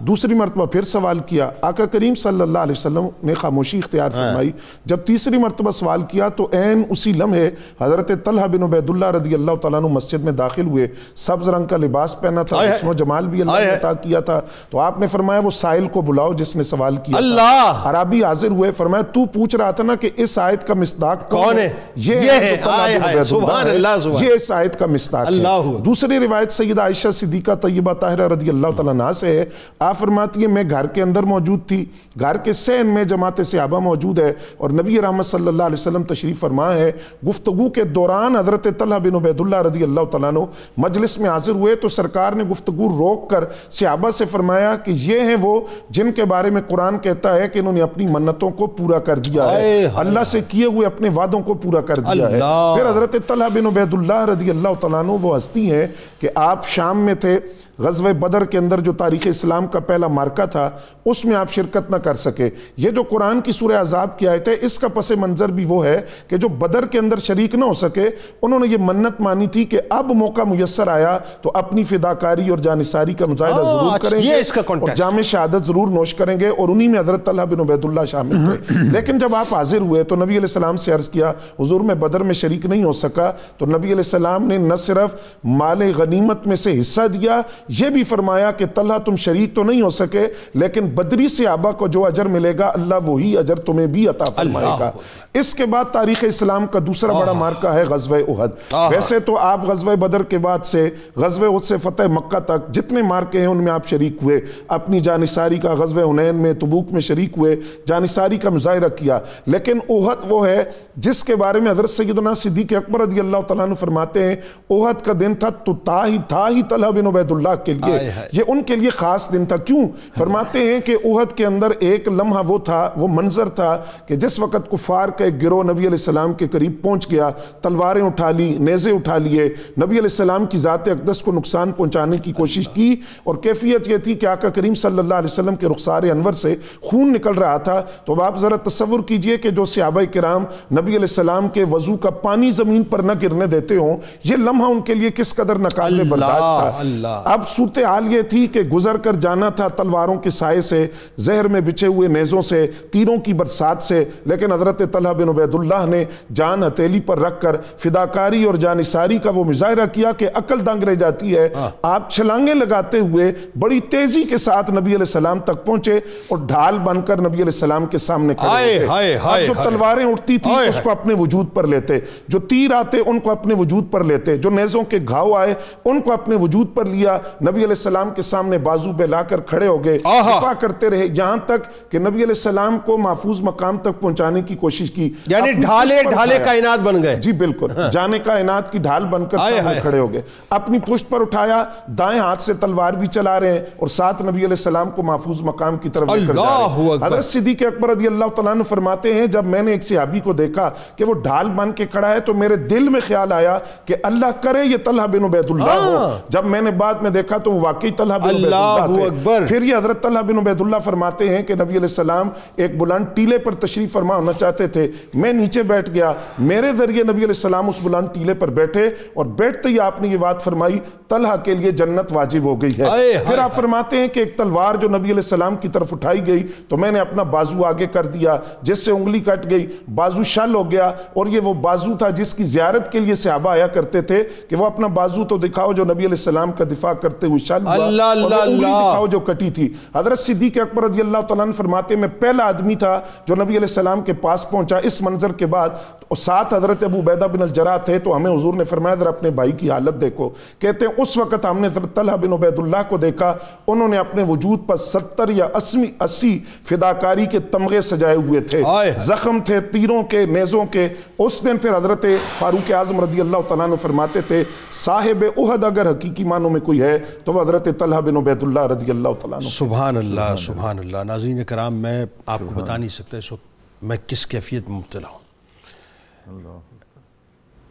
Speaker 5: دوسری مرتبہ پھر سوال کیا، آقا کریم صلی اللہ علیہ وسلم نے خاموشی اختیار فرمائی۔ جب تیسری مرتبہ سوال کیا تو عین اسی لمحے حضرت طلحہ بن عبید اللہ رضی اللہ تعالیٰ عنہ مسجد میں داخل ہوئے، سبز رنگ کا لباس پہنا تھا، حسن و جمال بھی اللہ نے عطا کیا تھا، تو آپ نے فرمایا وہ سائل کو بلاؤ جس نے سوال کیا تھا۔ عربی حاضر ہوئے، فرمایا تو پوچھ رہا تھا نا کہ اس آیت کا مصداق کون ہے؟ یہ ہے طلحہ بن عبید اللہ، یہ اس آیت کا مصداق ہے۔ دوسری روایت سیدہ عائشہ صدیقہ طیبہ طاہرہ رضی اللہ تعالیٰ عنہ سے ہے، آپ فرماتی ہیں میں گھر کے اندر موجود تھی، گھر کے صحن میں جماعت صحابہ موجود ہے اور نبی رحمت صلی اللہ علیہ وسلم تشریف فرما ہے۔ گفتگو کے دوران حضرت طلحہ بن عبید اللہ رضی اللہ تعالیٰ عنہ مجلس میں حاضر ہوئے تو سرکار نے گفتگو روک کر صحابہ سے فرمایا کہ یہ ہیں وہ جن کے بارے میں قرآن کہتا ہے کہ انہوں نے اپنی منتوں کو پورا کر دیا ہے، اللہ سے کیے ہوئے اپنے وعدوں کو پورا کر دیا ہے۔ پھر حضرت طلحہ بن عبید اللہ رضی اللہ تعالیٰ عنہ وہ ہستی ہیں کہ آپ شام میں تھے، غزوہ بدر کے اندر جو تاریخ اسلام کا پہلا مارکہ تھا اس میں آپ شرکت نہ کر سکے. یہ جو قرآن کی سورہ احزاب کی آیت ہے اس کا پس منظر بھی وہ ہے کہ جو بدر کے اندر شریک نہ ہو سکے انہوں نے یہ منت مانی تھی کہ اب موقع میسر آیا تو اپنی فداکاری اور جانثاری کا مظاہرہ ضرور کریں گے اور جام شہادت ضرور نوش کریں گے, اور انہی میں حضرت طلحہ بن عبید اللہ شامل تھے. لیکن جب آپ حاضر ہوئے تو نبی علیہ السلام سے عرض کیا حضور میں بدر میں شریک نہیں ہو سکا, تو نبی علیہ السلام نے نہ صرف مال غنیمت میں سے حصہ دیا, یہ بھی فرمایا کہ طلحہ تم شریک تو نہیں ہو سکے لیکن بدری صحابہ کو جو اجر ملے گا اللہ وہی اجر تمہیں بھی عطا فرمائے گا. اس کے بعد تاریخ اسلام کا دوسرا بڑا مارکہ ہے غزوہ احد. ویسے تو آپ غزوہ بدر کے بعد سے غزوہ احد سے فتح مکہ تک جتنے مارکے ہیں ان میں آپ شریک ہوئے, اپنی جانثاری کا غزوہ حنین میں تبوک میں شریک ہوئے, جانثاری کا مظاہرہ کیا. لیکن احد وہ ہے جس کے بارے میں حضرت سیدنا صدیق اکبر رضی اللہ تعالیٰ عنہ فرماتے ہیں احد کا دن تھا تو تھا ہی طلحہ بن عبید اللہ کے لیے, یہ ان کے لیے خاص دن تھا. کیوں؟ فرماتے ہیں کہ احد کے اندر ایک لمحہ وہ تھا, وہ منظر تھا کہ جس وقت کفار کا ایک گروہ نبی علیہ السلام کے قریب پہنچ گیا, تلواریں اٹھا لی, نیزے اٹھا لیے, نبی علیہ السلام کی ذات اقدس کو نقصان پہنچانے کی کوشش کی, اور کیفیت یہ تھی کہ آقا کریم صلی اللہ علیہ وسلم کے رخسار انور سے خون نکل رہا تھا. تو آپ ذرا تصور کیجئے کہ جو صحابہ کرام نبی علیہ السلام کے وضو کا پانی زمین پر نہ گرنے دیتے ہوں, یہ لمحہ ان کے لیے کس قدر ناقابل برداشت تھا. اب صورتحال یہ تھی کہ گزر کر جانا تھا تلواروں کے سائے سے, زہر میں بچھے ہوئے نیزوں سے, تیروں کی برسات سے, لیکن حضرت طلحہ بن عبید اللہ نے جان ہتھیلی پر رکھ کر فداکاری اور جانثاری کا وہ مظاہرہ کیا کہ عقل دنگ رہ جاتی ہے. آپ چھلانگیں لگاتے ہوئے بڑی تیزی کے ساتھ نبی علیہ السلام تک پہنچے اور ڈھال بن کر نبی علیہ السلام کے سامنے کھڑے ہوئے. اب جو تلواریں اٹھتی تھی اس کو اپنے وجود پر لیتے, جو تیر آتے ان کو اپنے وجود پر لیتے, جو نیزوں کے گھاؤ آئے ان کو اپنے وجود پر لیا, نبی علیہ السلام کے سامنے بازو بلا کر کھڑے ہو گئے, دفاع کرتے رہے یہاں تک کہ نبی علیہ السلام کو محفوظ مقام تک پہنچانے کی کوشش کی.
Speaker 2: یعنی ڈھالے کائنات بن گئے.
Speaker 5: جی بالکل, جانے کائنات کی ڈھال بن کر سامنے کھڑے ہو گئے, اپنی پشت پر اٹھایا, دائیں ہاتھ سے تلوار بھی چلا رہے ہیں اور ساتھ نبی علیہ السلام کو محفوظ مقام کی طرف لے کر جا رہے ہیں. حضرت صدیق اکبر رضی اللہ تعالیٰ عنہ فرماتے ہیں جب میں نے ایک صحابی کو دیکھا کہ وہ ڈھال بن کے کھڑا ہے تو میرے دل میں خیال آیا کہ اللہ کرے یہ طلحہ بن عبید اللہ ہو. جب میں نے بعد میں دیکھا تو وہ واقعی طلحہ بن عبید اللہ تھے. پھر یہ حضرت طلحہ بن عبید اللہ فرماتے ہیں کہ نبی علیہ السلام ایک بلند ٹیلے پر تشریف فرما ہونا چاہتے تھے, میں نیچے بیٹھ گیا, میرے ذریعے نبی علیہ السلام اس بلند ٹیلے پر بیٹھے اور بیٹھتے ہی آپ نے یہ بات فرمائی طلحہ کے لیے جنت واجب ہو گئی ہے. پھر آپ فرماتے ہیں کہ ایک تلوار جو نبی علیہ السلام کی طرف اٹھائی گئی تو میں نے اپنا بازو آگے کر دیا جس سے انگلی کٹ گئی, بازو شل ہو گیا, اور یہ وہ بازو تھا جس کی زیارت کے لیے صحابہ آیا کرتے تھے کہ وہ اپنا بازو تو دکھاؤ جو نبی علیہ السلام کا دفاع کرتے ہوئے شل ہوا, اور وہ انگلی دکھاؤ جو کٹی تھی. حضرت صدیق اکبر رضی اللہ تعالیٰ عنہ فرماتے ہیں میں پہلا آدمی تھا جو نبی علیہ السلام کے پاس پہنچا اس منظر کے بعد, اور ساتھ حضرت ابو عبیدہ بن الجراح تھے. تو ہمیں حضور نے فرمایا ذرا اپنے بھائی کی حالت دیکھو. کہتے ہیں اس وقت ہم نے طلحہ بن عبید اللہ کو دیکھا, انہوں نے اپنے وجود پر 70 یا 80 فداکاری کے تمغے سجائے ہوئے تھے, زخم تھے تیروں کے, نیزوں کے. اس دن پھر حضرت فاروق اعظم رضی اللہ تعالیٰ عنہ فرماتے تھے صاحب احد اگر حقیقی معنوں میں کوئی ہے تو وہ حضرت طلحہ بن عبید اللہ رضی اللہ تعالیٰ عنہ.
Speaker 2: سبحان اللہ, سبحان اللہ. ناظرین کرام, میں آپ کو بتا نہیں سکتا اس وقت میں کس کیفیت میں مبتلا ہوں.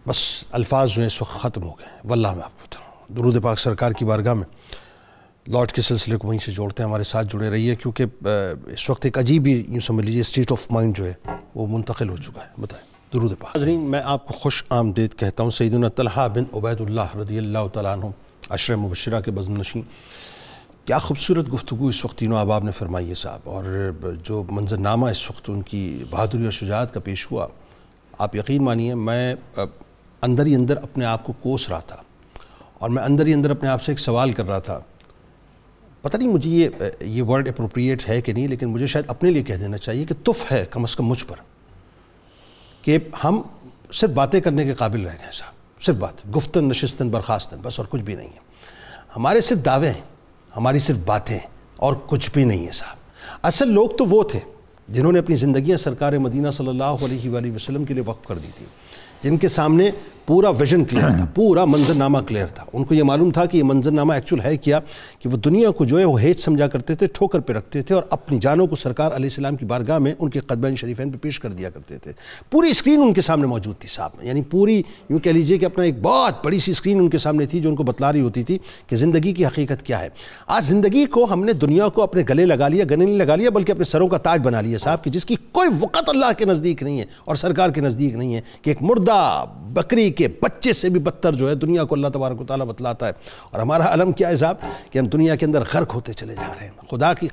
Speaker 2: بس الفاظ جو ہیں اس وقت ختم ہو گئے ہیں. واللہ میں آپ کو بتاؤں, درود پاک سرکار کی بارگاہ میں لوٹ کے سلسلے کو وہیں سے جوڑتے ہیں, ہمارے ساتھ جڑے رہیے کیونکہ اس وقت ایک عجیب ہی یوں سمجھ لیجیے اسٹیٹ آف مائنڈ جو ہے وہ منتقل ہو چکا ہے. بتائیں درود پاک. ناظرین, میں آپ کو خوش آمدید کہتا ہوں. سیدنا طلحہ بن عبید اللہ رضی اللہ تعالیٰ عنہ عشرہ مبشرہ کے بزم نشین. کیا خوبصورت گفتگو اس وقت تینوں احباب نے فرمائی ہے صاحب, اور جو منظرنامہ اس وقت ان کی بہادری اور شجاعت کا پیش ہوا, آپ یقین مانیے میں اندر ہی اندر اپنے آپ کو کوس رہا تھا, اور میں اندر ہی اندر اپنے آپ سے ایک سوال کر رہا تھا. پتہ نہیں مجھے یہ ورڈ اپروپریٹ ہے کہ نہیں, لیکن مجھے شاید اپنے لیے کہہ دینا چاہیے کہ تف ہے کم از کم مجھ پر کہ ہم صرف باتیں کرنے کے قابل رہ گئے ہیں صاحب. صرف بات, گفتن نشستن برخاستن, بس اور کچھ بھی نہیں ہے. ہمارے صرف دعوے ہیں, ہماری صرف باتیں ہیں, اور کچھ بھی نہیں ہے صاحب. اصل لوگ تو وہ تھے جنہوں نے اپنی زندگیاں سرکار مدینہ صلی اللہ علیہ وآلہ وسلم کے لیے وقف کر دی تھی, جن کے سامنے پورا ویژن کلیئر تھا، پورا منظرنامہ کلیئر تھا. ان کو یہ معلوم تھا کہ یہ منظرنامہ ایکچول ہے کیا، کہ وہ دنیا کو جو ہے وہ ہیچ سمجھا کرتے تھے، ٹھوکر پہ رکھتے تھے اور اپنی جانوں کو سرکار علیہ السلام کی بارگاہ میں ان کے قدمین شریفین پہ پیش کر دیا کرتے تھے. پوری اسکرین ان کے سامنے موجود تھی صاحب، یعنی پوری یوں کہہ لیجئے کہ اپنا ایک بہت بڑی سی اسکرین ان کے سامنے تھی جو ان کو بتلا رہی ہوتی تھی کہ زندگی کی حقیقت کیا ہے. آج زندگی کو ہم نے دنیا کو اپنے گلے لگا لیا، گلے نہیں لگا لیا بلکہ اپنے سروں کا تاج بنا لیا صاحب، کہ جس کی کوئی وقت اللہ کے نزدیک نہیں ہے اور سرکار کے نزدیک نہیں ہے، کہ ایک مردہ بکری کے بچے سے بھی بدتر جو ہے دنیا کو اللہ تبارک و تعالیٰ بتلاتا ہے. اور ہمارا علم کیا ہے صاحب، کہ ہم دنیا کے اندر غرق ہوتے چلے جا رہے ہیں. خدا کی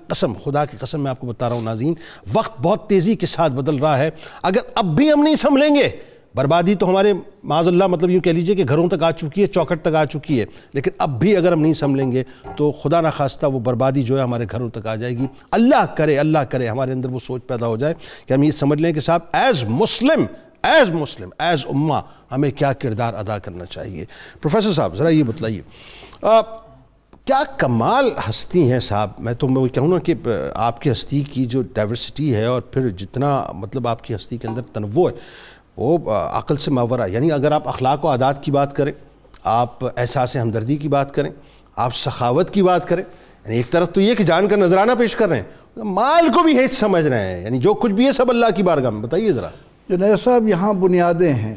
Speaker 2: قسم میں آپ کو بتا رہا ہوں ناظرین، وقت بہت تیزی کے ساتھ بدل رہا ہے. اگر اب بھی ہم نہیں سنبھلیں گے، بربادی تو ہمارے معاذ اللہ مطلب یوں کہہ لیجئے کہ گھروں تک آ چکی ہے، چوکھٹ تک آ چکی ہے، لیکن اب بھی اگر ہم نہیں سنبھلیں گے تو خدا نخواستہ وہ بربادی جو ہے ہمارے گھروں تک آ جائے گی. اللہ کرے ہمارے اندر وہ سوچ پیدا ہو جائے کہ ہم یہ سمجھ لیں کہ صاحب ایز مسلم ایز امہ ہمیں کیا کردار ادا کرنا چاہیے. پروفیسر صاحب ذرا یہ بتلائیے، کیا کمال ہستی ہیں صاحب. میں کہوں نا کہ آپ کی ہستی کی جو ڈائیورسٹی ہے اور پھر جتنا مطلب آپ کی ہستی کے اندر تنوع ہے وہ عقل سے ماورا. یعنی اگر آپ اخلاق و عادات کی بات کریں، آپ احساس ہمدردی کی بات کریں، آپ سخاوت کی بات کریں، یعنی ایک طرف تو یہ کہ جان کا نذرانہ پیش کر رہے ہیں، مال کو بھی ہیچ سمجھ رہے ہیں، یعنی جو کچھ بھی ہے سب اللہ کی بارگاہ میں. بتائیے ذرا.
Speaker 3: جنید صاحب یہاں بنیادیں ہیں.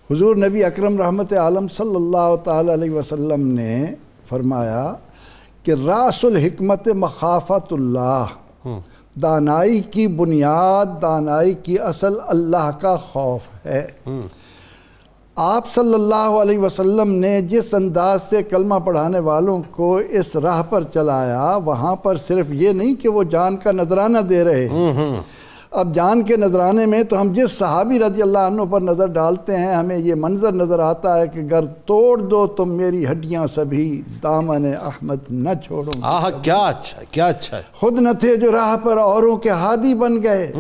Speaker 3: حضور نبی اکرم رحمت عالم صلی اللہ تعالی علیہ وسلم نے فرمایا کہ راس الحکمت مخافت اللہ، دانائی کی بنیاد، دانائی کی اصل اللہ کا خوف ہے. آپ صلی اللہ علیہ وسلم نے جس انداز سے کلمہ پڑھانے والوں کو اس راہ پر چلایا، وہاں پر صرف یہ نہیں کہ وہ جان کا نذرانہ دے رہے ہیں. اب جان کے نذرانے میں تو ہم جس صحابی رضی اللہ عنہ پر نظر ڈالتے ہیں ہمیں یہ منظر نظر آتا ہے کہ گر توڑ دو تم میری ہڈیاں سبھی، دامن احمد نہ چھوڑو.
Speaker 2: کیا اچھا ہے.
Speaker 3: خود نہ تھے جو راہ پر اوروں کے ہادی بن گئے،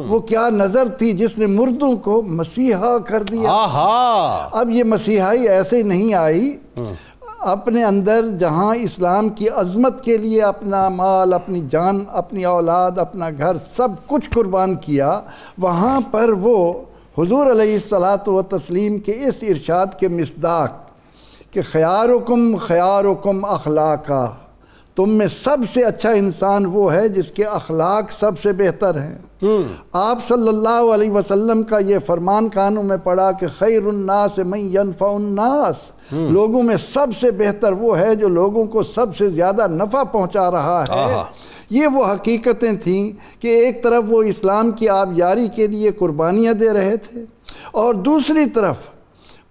Speaker 3: وہ کیا نظر تھی جس نے مردوں کو مسیحا کر دیا. اب یہ مسیحائی ایسے ہی نہیں آئی، اپنے اندر جہاں اسلام کی عظمت کے لیے اپنا مال، اپنی جان، اپنی اولاد، اپنا گھر سب کچھ قربان کیا، وہاں پر وہ حضور علیہ الصلاۃ والتسلیم کے اس ارشاد کے مصداق کہ خیارکم اخلاقا، تم میں سب سے اچھا انسان وہ ہے جس کے اخلاق سب سے بہتر ہیں. آپ صلی اللہ علیہ وسلم کا یہ فرمان کانوں میں پڑا کہ خیر الناس من ینفع الناس، لوگوں میں سب سے بہتر وہ ہے جو لوگوں کو سب سے زیادہ نفع پہنچا رہا ہے. یہ وہ حقیقتیں تھیں کہ ایک طرف وہ اسلام کی آبیاری کے لیے قربانیاں دے رہے تھے اور دوسری طرف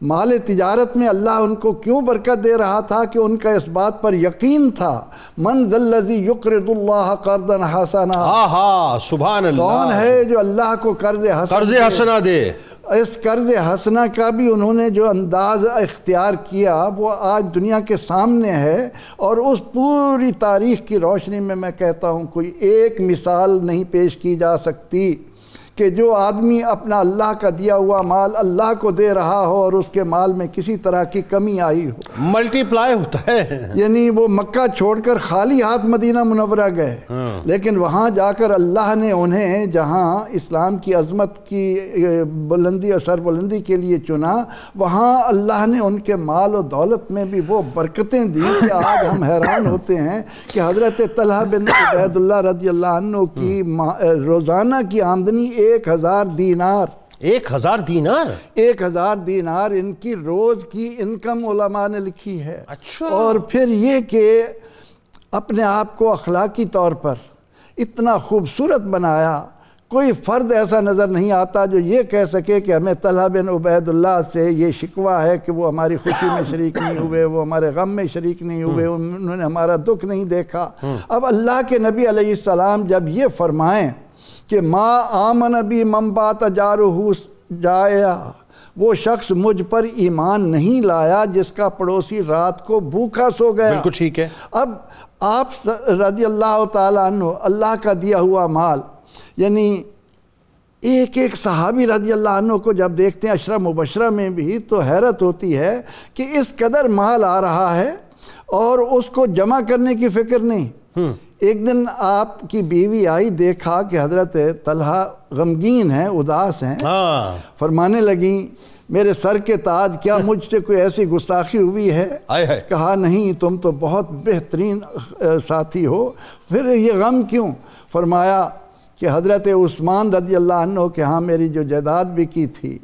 Speaker 3: مال تجارت میں اللہ ان کو کیوں برکت دے رہا تھا کہ ان کا اس بات پر یقین تھا من ذا الذی یقرض اللہ قرضا حسنا،
Speaker 2: سبحان اللہ،
Speaker 3: کون ہے جو اللہ کو قرض
Speaker 2: حسنا دے.
Speaker 3: اس قرض حسنا کا بھی انہوں نے جو انداز اختیار کیا وہ آج دنیا کے سامنے ہے، اور اس پوری تاریخ کی روشنی میں کہتا ہوں کوئی ایک مثال نہیں پیش کی جا سکتی کہ جو آدمی اپنا اللہ کا دیا ہوا مال اللہ کو دے رہا ہو اور اس کے مال میں کسی طرح کی کمی آئی ہو.
Speaker 2: ملٹی پلائی ہوتا ہے.
Speaker 3: یعنی وہ مکہ چھوڑ کر خالی ہاتھ مدینہ منورہ گئے، لیکن وہاں جا کر اللہ نے انہیں جہاں اسلام کی عظمت کی بلندی اور سربلندی کے لیے چنا، وہاں اللہ نے ان کے مال و دولت میں بھی وہ برکتیں دی کہ آج ہم حیران ہوتے ہیں کہ حضرت طلحہ بن عبید اللہ رضی اللہ عنہ کی روزانہ کی آمدنی 1000 دینار. 1000 دینار ان کی روز کی انکم علماء نے لکھی ہے.
Speaker 2: اچھا.
Speaker 3: اور پھر یہ کہ اپنے آپ کو اخلاقی طور پر اتنا خوبصورت بنایا، کوئی فرد ایسا نظر نہیں آتا جو یہ کہہ سکے کہ ہمیں طلحہ بن عبید اللہ سے یہ شکوہ ہے کہ وہ ہماری خوشی میں شریک نہیں ہوئے، وہ ہمارے غم میں شریک نہیں ہوئے، انہوں نے ہمارا دکھ نہیں دیکھا. اب اللہ کے نبی علیہ السلام جب یہ فرمائیں کہ ما آمن بی من بات جارہ جائیا، وہ شخص مجھ پر ایمان نہیں لایا جس کا پڑوسی رات کو بھوکا سو گیا.
Speaker 2: بالکل ٹھیک ہے.
Speaker 3: اب آپ رضی اللہ تعالیٰ عنہ اللہ کا دیا ہوا مال، یعنی ایک صحابی رضی اللہ عنہ کو جب دیکھتے ہیں عشرہ مبشرہ میں بھی تو حیرت ہوتی ہے کہ اس قدر مال آ رہا ہے اور اس کو جمع کرنے کی فکر نہیں. ایک دن آپ کی بیوی آئی، دیکھا کہ حضرت طلحہ غمگین ہیں، اداس ہیں، فرمانے لگیں میرے سر کے تاج، کیا مجھ سے کوئی ایسی گستاخی ہوئی ہے؟ کہا نہیں، تم تو بہت بہترین ساتھی ہو، پھر یہ غم کیوں؟ فرمایا کہ حضرت عثمان رضی اللہ عنہ کے ہاں میری جو جائیداد بکی تھی،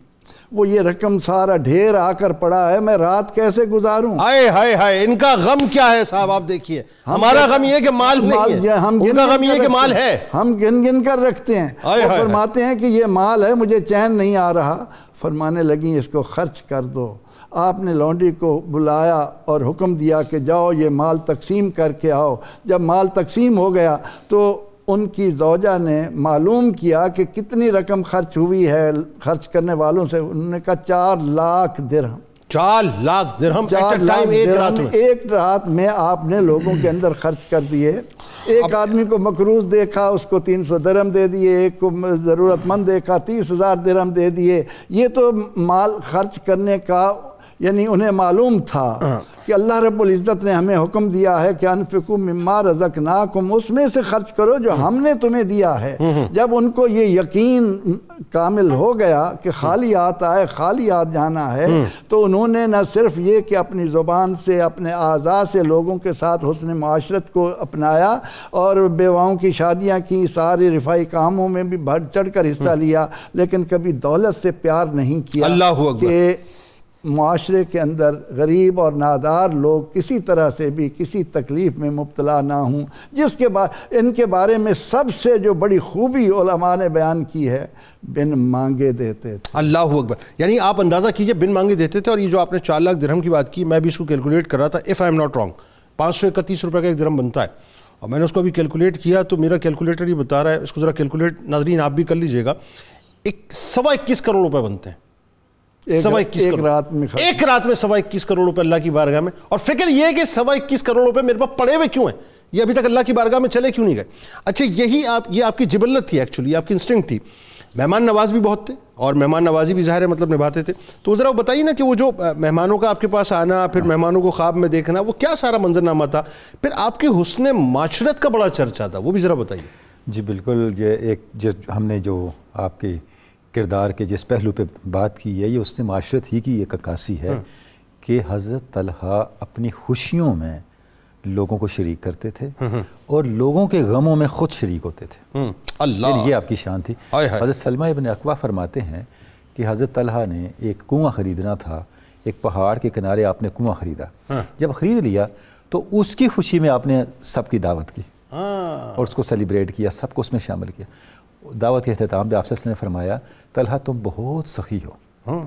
Speaker 3: وہ یہ رقم سارا ڈھیر آ کر پڑا ہے، میں رات کیسے گزاروں؟
Speaker 2: ہائے ہائے ہائے، ان کا غم کیا ہے صاحب؟ آپ دیکھیے، ہمارا غم یہ کہ مال نہیں ہے، ان کا غم یہ کہ مال ہے،
Speaker 3: ہم گن گن کر رکھتے ہیں۔ وہ فرماتے ہیں کہ یہ مال ہے، مجھے چین نہیں آ رہا۔ فرمانے لگیں اس کو خرچ کر دو۔ آپ نے لونڈی کو بلایا اور حکم دیا کہ جاؤ یہ مال تقسیم کر کے آؤ۔ جب مال تقسیم ہو گیا تو ان کی زوجہ نے معلوم کیا کہ کتنی رقم خرچ ہوئی ہے خرچ کرنے والوں سے۔ انہوں نے کہا 4 لاکھ درہم۔
Speaker 2: 4 لاکھ درہم
Speaker 3: ایک رات میں آپ نے لوگوں کے اندر خرچ کر دیے۔ ایک آدمی کو مقروض دیکھا، اس کو 300 درہم دے دیے، ایک کو ضرورت مند دیکھا 30,000 درہم دے دیے۔ یہ تو مال خرچ کرنے کا یعنی انہیں معلوم تھا کہ اللہ رب العزت نے ہمیں حکم دیا ہے کہ انفقوا مما رزقناکم، اس میں سے خرچ کرو جو ہم نے تمہیں دیا ہے۔ جب ان کو یہ یقین کامل ہو گیا کہ خالی ہاتھ آئے خالی ہاتھ جانا ہے، تو انہوں نے نہ صرف یہ کہ اپنی زبان سے اپنے اعضاء سے لوگوں کے ساتھ حسن معاشرت کو اپنایا اور بیواؤں کی شادیاں کی، سارے رفائی کاموں میں بھی بڑھ چڑھ کر حصہ لیا، لیکن کبھی دولت سے پیار نہیں کیا۔
Speaker 2: اللہ اکبر۔
Speaker 3: کہ معاشرے کے اندر غریب اور نادار لوگ کسی طرح سے بھی کسی تکلیف میں مبتلا نہ ہوں، جس کے ان کے بارے میں سب سے جو بڑی خوبی علماء نے بیان کی ہے، بن مانگے دیتے تھے۔
Speaker 2: اللہ اکبر۔ یعنی آپ اندازہ کیجئے، بن مانگے دیتے تھے۔ اور یہ جو آپ نے 4 لاکھ درہم کی بات کی، میں بھی اس کو کیلکولیٹ کر رہا تھا، if I am not wrong 531 روپے کا ایک درہم بنتا ہے، اور میں نے اس کو ابھی کیلکولیٹ کیا تو میرا کیلکولیٹر یہ بتا رہا ہے، اس کو ذرا کیلکولیٹ ناظرین آپ بھی کر لیجئے گا، 21 کروڑ روپے بنتے ہیں
Speaker 3: ایک رات میں
Speaker 2: 21 کروڑ روپے اللہ کی بارگاہ میں۔ اور فکر یہ ہے کہ 21 کروڑ روپے میرے پاس پڑے ہوئے کیوں ہیں، یہ ابھی تک اللہ کی بارگاہ میں چلے کیوں نہیں گئے؟ اچھا، یہ آپ کی جبلت تھی، ایکچولی آپ کی انسٹنکٹ تھی۔ مہمان نواز بھی بہت تھے، اور مہمان نوازی بھی ظاہر ہے مطلب نبھاتے تھے، تو ذرا وہ بتائیے نا کہ وہ جو مہمانوں کا آپ کے پاس آنا، پھر مہمانوں کو خواب میں دیکھنا، وہ کیا سارا منظرنامہ تھا؟ پھر آپ کے حسن معاشرت کا بڑا چرچا تھا، وہ بھی ذرا بتائیے۔
Speaker 4: جی بالکل، ہم نے جو آپ کے کردار کے جس پہلو پہ بات کی ہے، یہ اس نے معاشرت ہی کی ایک عکاسی ہے کہ حضرت طلحہ اپنی خوشیوں میں لوگوں کو شریک کرتے تھے اور لوگوں کے غموں میں خود شریک ہوتے تھے۔ یہ آپ کی شان تھی۔ حضرت سلمہ ابن اکوع فرماتے ہیں کہ حضرت طلحہ نے ایک کنواں خریدنا تھا، ایک پہاڑ کے کنارے آپ نے کنواں خریدا، جب خرید لیا تو اس کی خوشی میں آپ نے سب کی دعوت کی اور اس کو سیلیبریٹ کیا، سب کو اس میں شامل کیا۔ دعوت کے اختتام پہ آپ صلی اللہ علیہ وسلم نے فرمایا، طلحہ تم بہت سخی ہو،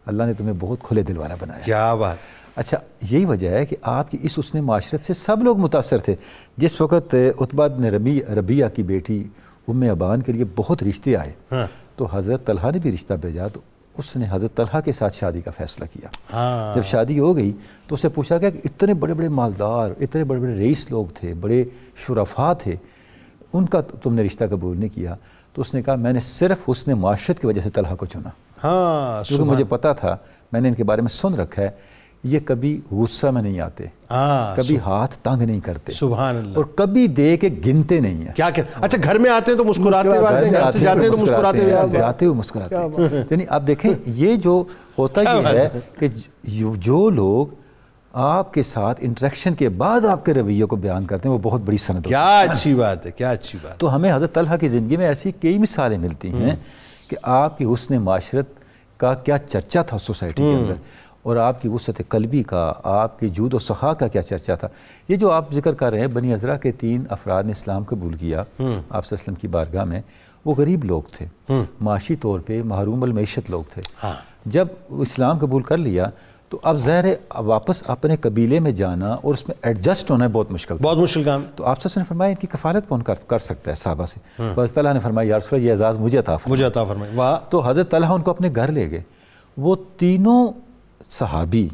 Speaker 4: اللہ نے تمہیں بہت کھلے دل والا بنایا۔
Speaker 2: کیا بات۔
Speaker 4: اچھا، یہی وجہ ہے کہ آپ کی اس حسن معاشرت سے سب لوگ متاثر تھے۔ جس وقت عتبہ بن ربیعہ کی بیٹی ام ابان کے لیے بہت رشتے آئے تو حضرت طلحہ نے بھی رشتہ بھیجا، تو اس نے حضرت طلحہ کے ساتھ شادی کا فیصلہ کیا۔ جب شادی ہو گئی تو اس سے پوچھا گیا کہ اتنے بڑے بڑے مالدار، اتنے بڑے بڑے رئیس لوگ تھے، بڑے شرفاء تھے، ان کا تم نے رشتہ قبول نہیں کیا؟ تو اس نے کہا میں نے صرف حسن معاشرت کی وجہ سے طلحہ کو چنا، کیونکہ مجھے پتا تھا، میں نے ان کے بارے میں سن رکھا ہے، یہ کبھی غصہ میں نہیں آتے، کبھی ہاتھ تنگ نہیں کرتے،
Speaker 2: سبحان اللہ،
Speaker 4: اور کبھی دے کے گنتے نہیں ہیں۔
Speaker 2: کیا کہ اچھا گھر میں آتے ہیں تو مسکراتے ہوئے جاتے ہیں، تو
Speaker 4: جاتے ہوئے مسکراتے ہیں۔ یعنی آپ دیکھیں یہ جو ہوتا یہ ہے کہ جو لوگ آپ کے ساتھ انٹریکشن کے بعد آپ کے رویے کو بیان کرتے ہیں وہ بہت بڑی سند ہوتی ہے۔
Speaker 2: کیا اچھی بات ہے، کیا اچھی بات۔
Speaker 4: تو ہمیں حضرت طلحہ کی زندگی میں ایسی کئی مثالیں ملتی ہیں کہ آپ کی حسن معاشرت کا کیا چرچا تھا سوسائٹی کے اندر، اور آپ کی وسعت قلبی کا، آپ کی جود و سخا کا کیا چرچا تھا۔ یہ جو آپ ذکر کر رہے ہیں، بنی عذرا کے 3 افراد نے اسلام قبول کیا آپ صلی اللہ علیہ وسلم کی بارگاہ میں، وہ غریب لوگ تھے، معاشی طور پہ محروم المعیشت لوگ تھے۔ جب اسلام قبول کر لیا تو اب ظاہر ہے واپس اپنے قبیلے میں جانا اور اس میں ایڈجسٹ ہونا بہت مشکل تھا،
Speaker 2: بہت مشکل کام۔
Speaker 4: تو آپ نے فرمایا ان کی کفالت کون کر سکتا ہے صحابہ سے؟ تو حضرت طلحہ نے فرمایا یا رسول اللہ یہ اعزاز مجھے عطا فرمائے۔ واہ۔ تو حضرت طلحہ ان کو اپنے گھر لے گئے، وہ تینوں صحابی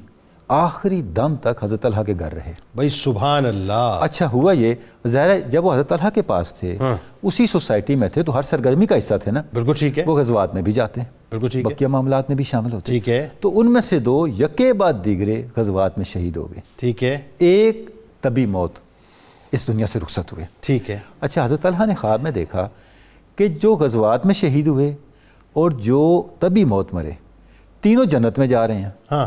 Speaker 4: آخری دم تک حضرت طلحہ کے گھر رہے۔
Speaker 2: بھائی سبحان اللہ۔
Speaker 4: اچھا ہوا یہ، ظاہر ہے جب وہ حضرت طلحہ کے پاس تھے، اسی سوسائٹی میں تھے تو ہر سرگرمی کا حصہ تھے نا،
Speaker 2: بالکل ٹھیک ہے،
Speaker 4: وہ غزوات میں بھی جاتے ہیں،
Speaker 2: بالکل ٹھیک ہے،
Speaker 4: بقیہ معاملات میں بھی شامل ہوتے ہیں،
Speaker 2: ٹھیک ہے۔
Speaker 4: تو ان میں سے 2 یکے بعد دیگرے غزوات میں شہید ہو گئے،
Speaker 2: ٹھیک ہے،
Speaker 4: ایک طبی موت اس دنیا سے رخصت ہوئے،
Speaker 2: ٹھیک ہے۔
Speaker 4: اچھا حضرت طلحہ نے خواب میں دیکھا کہ جو غزوات میں شہید ہوئے اور جو طبی موت مرے، تینوں جنت میں جا رہے ہیں.
Speaker 2: ہاں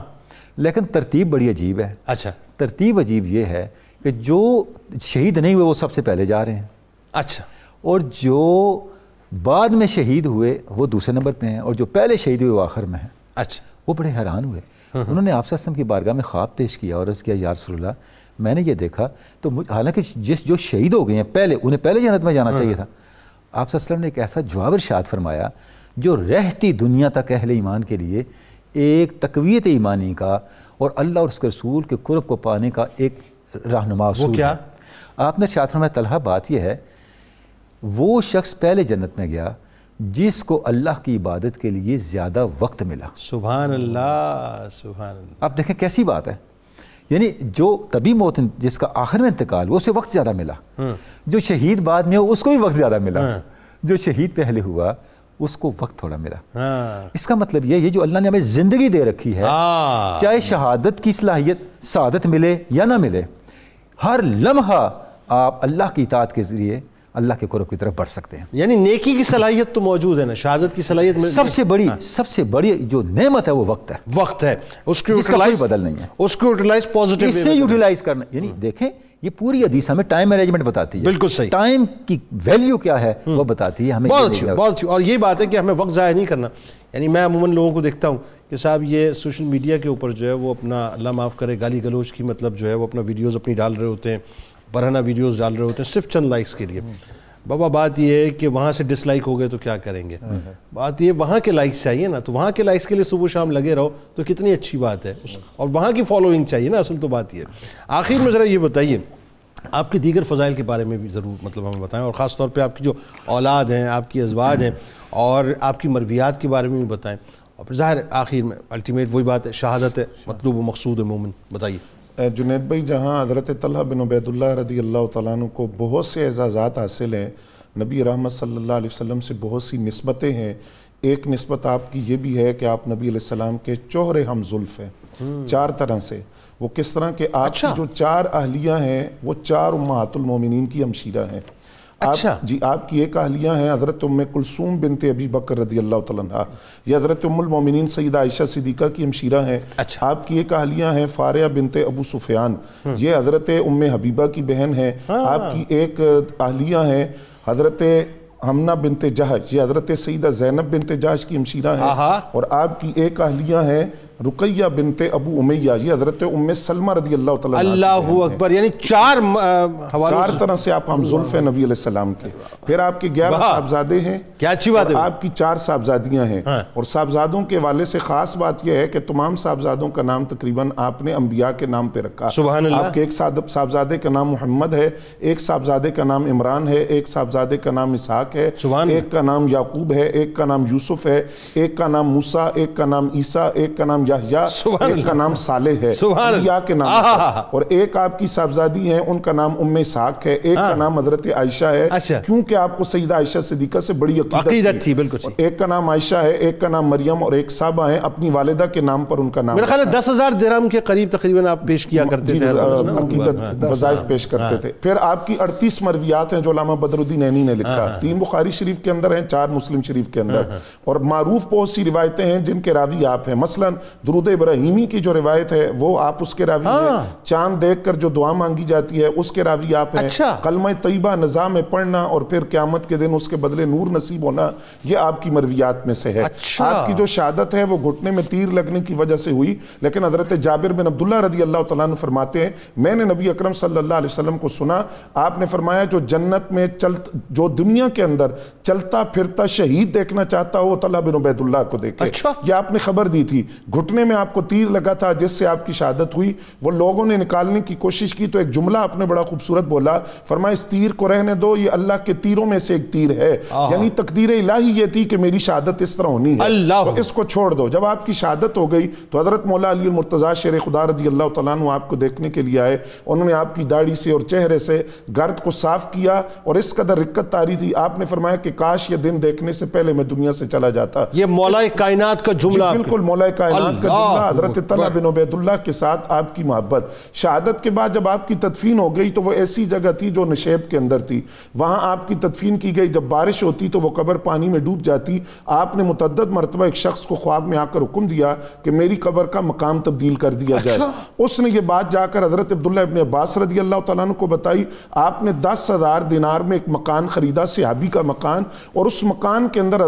Speaker 4: لیکن ترتیب بڑی عجیب ہے.
Speaker 2: اچھا
Speaker 4: ترتیب عجیب یہ ہے کہ جو شہید نہیں ہوئے وہ سب سے پہلے جا رہے ہیں.
Speaker 2: اچھا.
Speaker 4: اور جو بعد میں شہید ہوئے وہ دوسرے نمبر پہ ہیں, اور جو پہلے شہید ہوئے وہ آخر میں ہیں.
Speaker 2: اچھا.
Speaker 4: وہ بڑے حیران ہوئے. انہوں نے آپ صلی اللہ علیہ وسلم کی بارگاہ میں خواب پیش کیا اور عرض کیا یا رسول اللہ میں نے یہ دیکھا تو حالانکہ جو شہید ہو گئے ہیں پہلے انہیں پہلے جنت میں جانا چاہیے تھا. آپ صلی اللہ علیہ وسلم نے ایک ایسا جواب ارشاد فرمایا جو رہتی دنیا تک اہل ایمان کے لیے ایک تقویت ایمانی کا اور اللہ اور اس کے رسول کے قرب کو پانے کا ایک رہنما اصول.
Speaker 2: وہ کیا؟
Speaker 4: آپ نے ارشاد فرمایا طلحہ بات یہ ہے وہ شخص پہلے جنت میں گیا جس کو اللہ کی عبادت کے لیے زیادہ وقت ملا.
Speaker 2: سبحان اللہ سبحان اللہ.
Speaker 4: آپ دیکھیں کیسی بات ہے, یعنی جو طبی موت جس کا آخر میں انتقال وہ اسے وقت زیادہ ملا, جو شہید بعد میں ہو اس کو بھی وقت زیادہ ملا, جو شہید پہلے ہوا اس کو وقت تھوڑا ملا. اس کا مطلب یہ جو اللہ نے ہمیں زندگی دے رکھی ہے چاہے شہادت کی صلاحیت سعادت ملے یا نہ ملے, ہر لمحہ آپ اللہ کی اطاعت کے ذریعے اللہ کے قرب کی طرف بڑھ سکتے ہیں.
Speaker 2: یعنی نیکی کی صلاحیت تو موجود ہے نا, شہادت کی صلاحیت
Speaker 4: سب سے بڑی جو نعمت ہے وہ وقت ہے.
Speaker 2: وقت ہے اس کو
Speaker 4: جس کا کوئی بدل نہیں ہے,
Speaker 2: اس کو یوٹیلائز پازیٹیو
Speaker 4: اس سے یوٹیلائز کرنا. یعنی دیکھیں یہ پوری حدیث ہمیں ٹائم مینجمنٹ بتاتی ہے.
Speaker 2: بالکل صحیح.
Speaker 4: ٹائم کی ویلیو کیا ہے وہ بتاتی ہے ہمیں.
Speaker 2: بہت اچھی. اور یہ بات ہے کہ ہمیں وقت ضائع نہیں کرنا. یعنی میں عموماً لوگوں کو دیکھتا ہوں کہ صاحب یہ سوشل میڈیا کے اوپر جو ہے وہ اپنا اللہ معاف کرے گالی گلوچ کی مطلب جو ہے وہ اپنا ویڈیوز اپنی ڈال رہے ہوتے ہیں, برہنہ ویڈیوز ڈال رہے ہوتے ہیں صرف چند لائکس کے لیے. بابا بات یہ ہے کہ وہاں سے ڈس لائک ہو گئے تو کیا کریں گے. بات یہ وہاں کے لائکس چاہیے نا, تو وہاں کے لائکس کے لیے صبح شام لگے رہو تو کتنی اچھی بات ہے, اور وہاں کی فالوئنگ چاہیے نا. اصل تو بات یہ ہے. آخر میں ذرا یہ بتائیے آپ کے دیگر فضائل کے بارے میں بھی ضرور مطلب ہمیں بتائیں, اور خاص طور پہ آپ کی جو اولاد ہیں, آپ کی ازواج ہیں, اور آپ کی مرویات کے بارے میں بھی بتائیں. اور پھر ظاہر آخر میں الٹیمیٹ وہی بات ہے, شہادت ہے مطلوب و مقصود مومن. بتائیے.
Speaker 5: جنید بھائی, جہاں حضرت طلحہ بن عبید اللہ رضی اللہ تعالیٰ عنہ کو بہت سے اعزازات حاصل ہیں, نبی رحمت صلی اللہ علیہ وسلم سے بہت سی نسبتیں ہیں, ایک نسبت آپ کی یہ بھی ہے کہ آپ نبی علیہ السلام کے چوہرے ہم زلف ہیں 4 طرح سے. وہ کس طرح کہ آپ کی جو 4 اہلیہ ہیں وہ 4 امہات المومنین کی ہمشیرہ ہیں. جی آپ کی ایک اہلیہ ہیں حضرت ام کلثوم بنت ابی بکر رضی اللہ تعالیٰ عنہ, یہ حضرت ام المومنین سیدہ عائشہ صدیقہ کی ہمشیرہ ہیں. آپ کی ایک اہلیہ ہیں فاریہ بنت ابو سفیان, یہ حضرت ام حبیبہ کی بہن ہیں. آپ کی ایک اہلیہ ہیں حضرت حمنہ بنت جہش, یہ حضرت سیدہ زینب بنت جہش کی ہمشیرہ ہیں. اور آپ کی ایک اہلیہ ہیں رقیہ بنت ابو امیہ, یہ حضرت ام سلمہ رضی اللہ تعالیٰ عنہ.
Speaker 2: اللہ اکبر. یعنی 4
Speaker 5: طرح سے آپ ہم زلف ہیں نبی علیہ السلام کے. پھر آپ کے 11 صاحبزادے ہیں.
Speaker 2: کیا اچھی بات ہے.
Speaker 5: آپ کی 4 صاحبزادیاں ہیں. اور صاحبزادوں کے والے سے خاص بات یہ ہے کہ تمام صاحبزادوں کا نام تقریباً آپ نے انبیاء کے نام پہ رکھا.
Speaker 2: سبحان اللہ.
Speaker 5: آپ کے ایک صاحبزادے کا نام محمد ہے, ایک صاحبزادے کا نام عمران ہے, ایک صاحبزادے کا نام اسحاق ہے, ایک کا نام یعقوب ہے, ایک کا نام یوسف ہے, ایک کا نام موسیٰ, ایک کا نام عیسیٰ, ایک کا نام یحییٰ, ایک کا نام صالح ہے, انبیاء کے نام ہے. اور ایک آپ کی صاحبزادی ہیں ان کا نام ام اسحاق ہے, ایک کا نام حضرت عائشہ ہے کیونکہ آپ کو سیدہ عائشہ صدیقہ سے بڑی عقیدت تھی.
Speaker 2: بالکل.
Speaker 5: ایک کا نام عائشہ ہے, ایک کا نام مریم, اور ایک صحابہ ہیں اپنی والدہ کے نام پر ان کا نام.
Speaker 2: میرا خیال ہے 10,000 درہم کے قریب تقریباً آپ پیش کیا کرتے تھے,
Speaker 5: عقیدت وظائف پیش کرتے تھے. پھر آپ کی 38 مرویات ہیں جو علامہ بدر الدین عینی نے لکھا, 3 بخاری شریف کے اندر ہیں, 4 مسلم شریف کے اندر. اور معروف بہت سی روایتیں ہیں جن کے راوی آپ ہیں. مثلا درود ابراہیمی کی جو روایت ہے وہ آپ اس کے راوی ہیں. چاند دیکھ کر جو دعا مانگی جاتی ہے اس کے راوی آپ ہیں. کلمہ طیبہ نزا میں پڑھنا اور پھر قیامت کے دن اس کے بدلے نور نصیب ہونا, یہ آپ کی مرویات میں سے ہے. آپ کی جو شہادت ہے وہ گھٹنے میں تیر لگنے کی وجہ سے ہوئی, لیکن حضرت جابر بن عبداللہ رضی اللہ تعالیٰ عنہ فرماتے ہیں میں نے نبی اکرم صلی اللہ علیہ وسلم کو سنا, آپ نے فرمایا جو جنت میں جو دنیا کے اندر چلتا پھرتا شہید دیکھنا چاہتا ہو طلحہ بن عبید اللہ کو دیکھے. یہ آپ نے خبر دی تھی. گھٹنے میں آپ کو تیر لگا تھا جس سے آپ کی شہادت ہوئی. وہ لوگوں نے نکالنے کی کوشش کی تو ایک جملہ آپ نے بڑا خوبصورت بولا, فرمایا اس تیر کو رہنے دو, یہ اللہ کے تیروں میں سے ایک تیر ہے. یعنی تقدیر الہی یہ تھی کہ میری شہادت اس طرح ہونی ہے, تو اس کو چھوڑ دو. جب آپ کی شہادت ہو گئی تو حضرت مولا علی المرتضیٰ شیر خدا رضی اللہ تعالیٰ عنہ آپ کو دیکھنے کے لیے آئے. انہوں نے آپ کی داڑھی سے اور چہرے سے گرد کو صاف کیا اور اس قدر رقت طاری تھی, آپ نے فرمایا کہ کاش یہ دن دیکھنے سے پہلے میں دنیا سے چلا جاتا.
Speaker 2: یہ مولا کائنات کا جملہ.
Speaker 5: بالکل مولا کائنات شہادت کا جملہ حضرت طلحہ بن عبید اللہ کے ساتھ آپ کی محبت. شہادت کے بعد جب آپ کی تدفین ہو گئی تو وہ ایسی جگہ تھی جو نشیب کے اندر تھی, وہاں آپ کی تدفین کی گئی. جب بارش ہوتی تو وہ قبر پانی میں ڈوب جاتی. آپ نے متعدد مرتبہ ایک شخص کو خواب میں آ کر حکم دیا کہ میری قبر کا مقام تبدیل کر دیا جائے. اس نے یہ بات جا کر حضرت عبداللہ ابن عباس رضی اللہ تعالیٰ عنہ کو بتائی. آپ نے 10,000 دینار میں ایک مکان خریدا, صحابی کا مکان, اور اس مکان کے اندر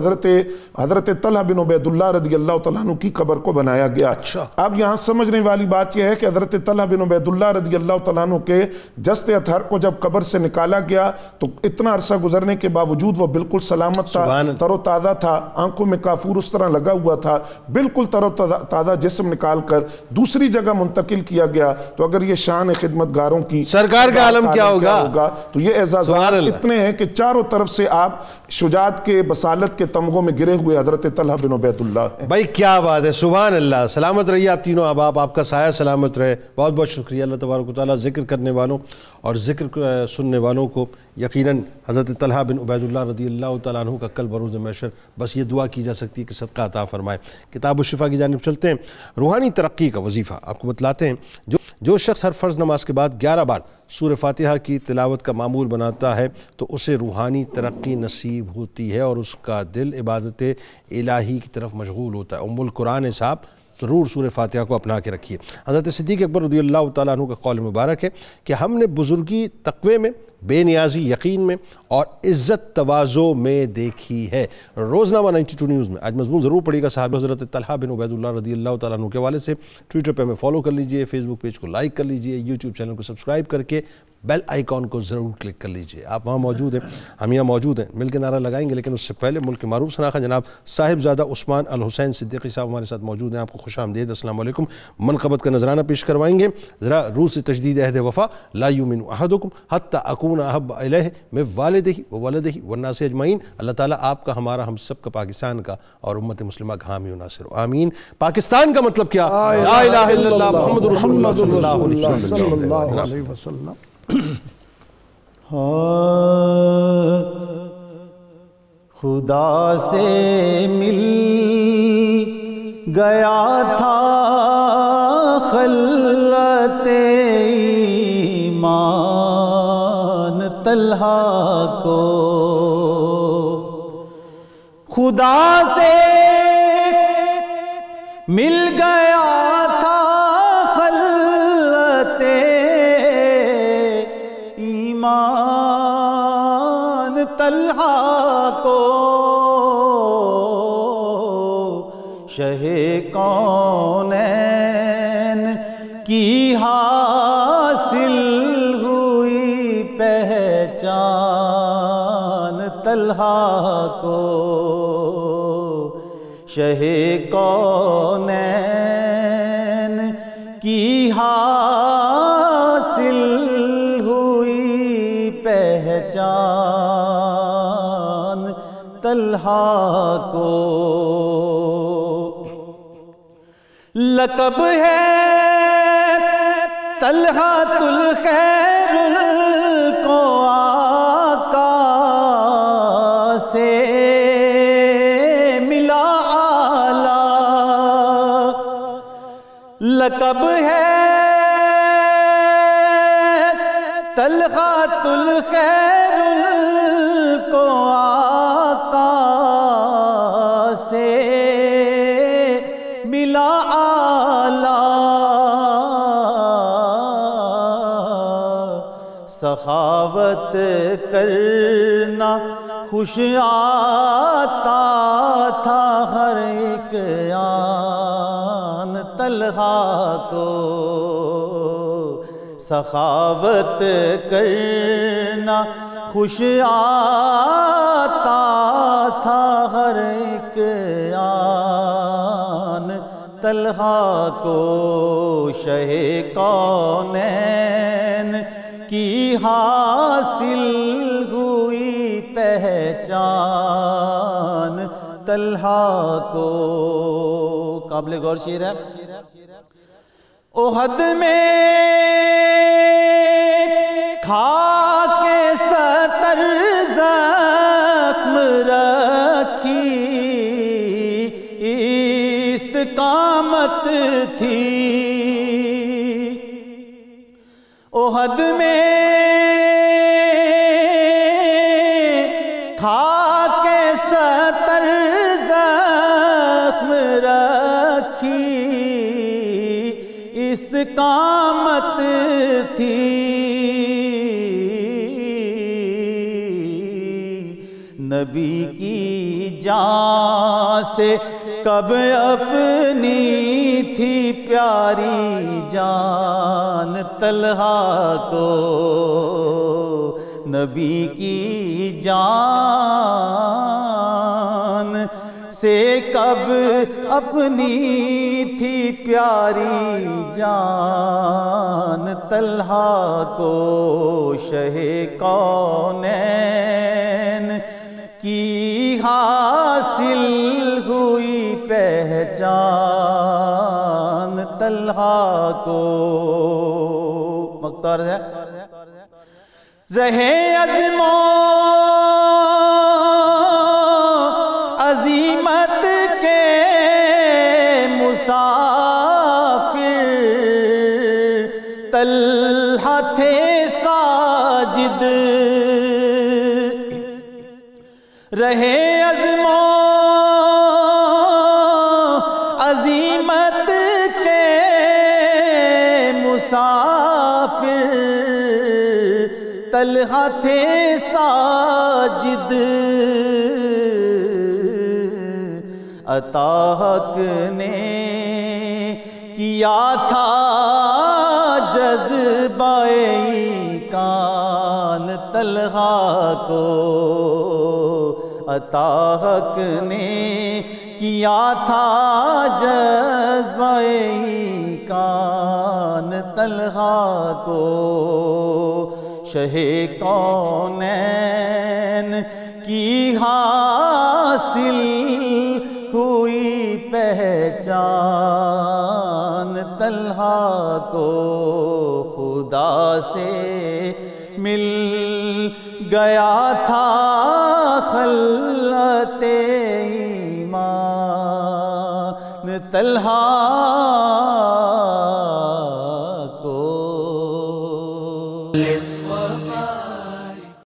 Speaker 5: حضرت طلحہ بن عبید اللہ رضی اللہ تعالیٰ عنہ کی قبر کو بنایا گیا. اب یہاں سمجھنے والی بات یہ ہے کہ حضرت طلحہ بن عبید اللہ رضی اللہ تعالیٰ عنہ کے جسد اطہر کو جب قبر سے نکالا گیا تو اتنا عرصہ گزرنے کے باوجود وہ بالکل سلامت تھا, تر و تازہ تھا, آنکھوں میں کافور اس طرح لگا ہوا تھا, بالکل تر و تازہ جسم نکال کر دوسری جگہ منتقل کیا گیا. تو اگر یہ شان خدمتگاروں کی
Speaker 2: سرکار کا عالم کیا ہوگا,
Speaker 5: تو یہ اعزازات اتنے ہیں کہ چاروں طرف سے آپ شجاعت کے بصالت کے تمغوں میں گرے ہوئے حضرت طلحہ بن عبید اللہ ہیں.
Speaker 2: بھائی کیا بات ہے, سبحان اللہ. سلامت رہیے آپ تینوں احباب, آپ کا سایہ سلامت رہے. بہت بہت شکریہ. اللہ تبارک و تعالیٰ ذکر کرنے والوں اور ذکر سننے والوں کو یقیناً حضرت طلحہ بن عبید اللہ رضی اللہ تعالیٰ عنہ کا کل بروز محشر بس یہ دعا کی جا سکتی ہے کہ صدقہ عطا فرمائے. کتاب الشفا کی جانب چلتے ہیں. روحانی ترقی کا وظیفہ آپ کو بتلاتے ہیں. جو شخص ہر فرض نماز کے بعد 11 بار سورہ فاتحہ کی تلاوت کا معمول بناتا ہے تو اسے روحانی ترقی نصیب ہوتی ہے اور اس کا دل عبادت الہی کی طرف مشغول ہوتا ہے. ام القرآن صاحب ضرور سورہ فاتحہ کو اپنا کے رکھیے. حضرت صدیق اکبر رضی اللہ تعالیٰ عنہ کا قول مبارک ہے کہ ہم نے بزرگی تقوی میں, بے نیازی یقین میں اور عزت تواضع میں دیکھی ہے. روزنامہ 92 نیوز میں آج مضمون ضرور پڑھیے گا صاحب حضرت طلحہ بن عبید اللہ رضی اللہ تعالیٰ عنہ کے حوالے سے. ٹویٹر پہ ہمیں فالو کر لیجئے, فیس بک پیج کو لائک کر لیجئے, یوٹیوب چینل کو سبسکرائب کر کے بیل آئیکن کو ضرور کلک کر لیجئے. آپ وہاں موجود ہیں, ہم یہاں موجود ہیں, مل کے نعرہ لگائیں گے. لیکن اس سے پہلے ملک کے معروف شناخت جناب صاحبزادہ عثمان الحسین صدیقی صاحب ہمارے ساتھ موجود ہیں. آپ کو خوش آمدید. السلام علیکم. منقبت کا نذرانہ پیش کروائیں گے. ذرا روح سے تجدید عہد وفا. لا یؤمن احدکم حتی اکون احب الیہ من والدہ وولدہ والناس اجمعین. اللہ تعالیٰ آپ کا, ہمارا, ہم سب کا, پاکستان کا اور امت مسلمہ کا حامی و ناصر ہو. آمین. پاکستان کا مطلب کیا؟ لا الہ الا اللہ محمد رسول اللہ صلی اللہ علیہ وسلم.
Speaker 6: خدا سے مل گیا تھا خلعت ایمان طلحہ کو, خدا سے مل گیا تھا خلعت ایمان طلحہ کو, شہ کونین کی حاصل ہوئی پہچان طلحہ کو, شہ کونین کی حاصل ہوئی پہچان طلحہ کو. لقب ہے طلحہ الخیر کو آقا سے ملا اعلیٰ, لقب ہے طلحہ الخیر کو آقا سے ملا اعلیٰ, سخاوت کرنا خوش آتا تھا ہر ایک آن طلحہ کو, سخاوت کرنا خوش آتا تھا ہر ایک آن طلحہ کو, شہ کونین کی حاصل ہوئی پہچان طلحہ کو. قابل غور شعر ہے. احد میں کھا کے ستر زخم رکھی, استقامت احد میں کھا کے ستر زخم رکھی استقامت تھی نبی کی جان سے کب اپنی تھی پیاری جان طلحہ کو نبی کی جان سے کب اپنی تھی پیاری جان طلحہ کو شہ کونین کی حاصل ہوئی پہچان طلحہ کو مختار ہے رہے عزم و عزیمت کے مسافر طلحہ تھے ساجد رہے عزم و عزیمت کے مسافر طلحہ تھے ساجد عطا حق نے کیا تھا جذبہ کان طلحہ کو عطا حق نے کیا تھا جذبہ کان طلحہ کو شہ کونین کی حاصل ہوئی پہچان طلحہ کو خدا سے مل گیا تھا خلعت ایمان طلحہ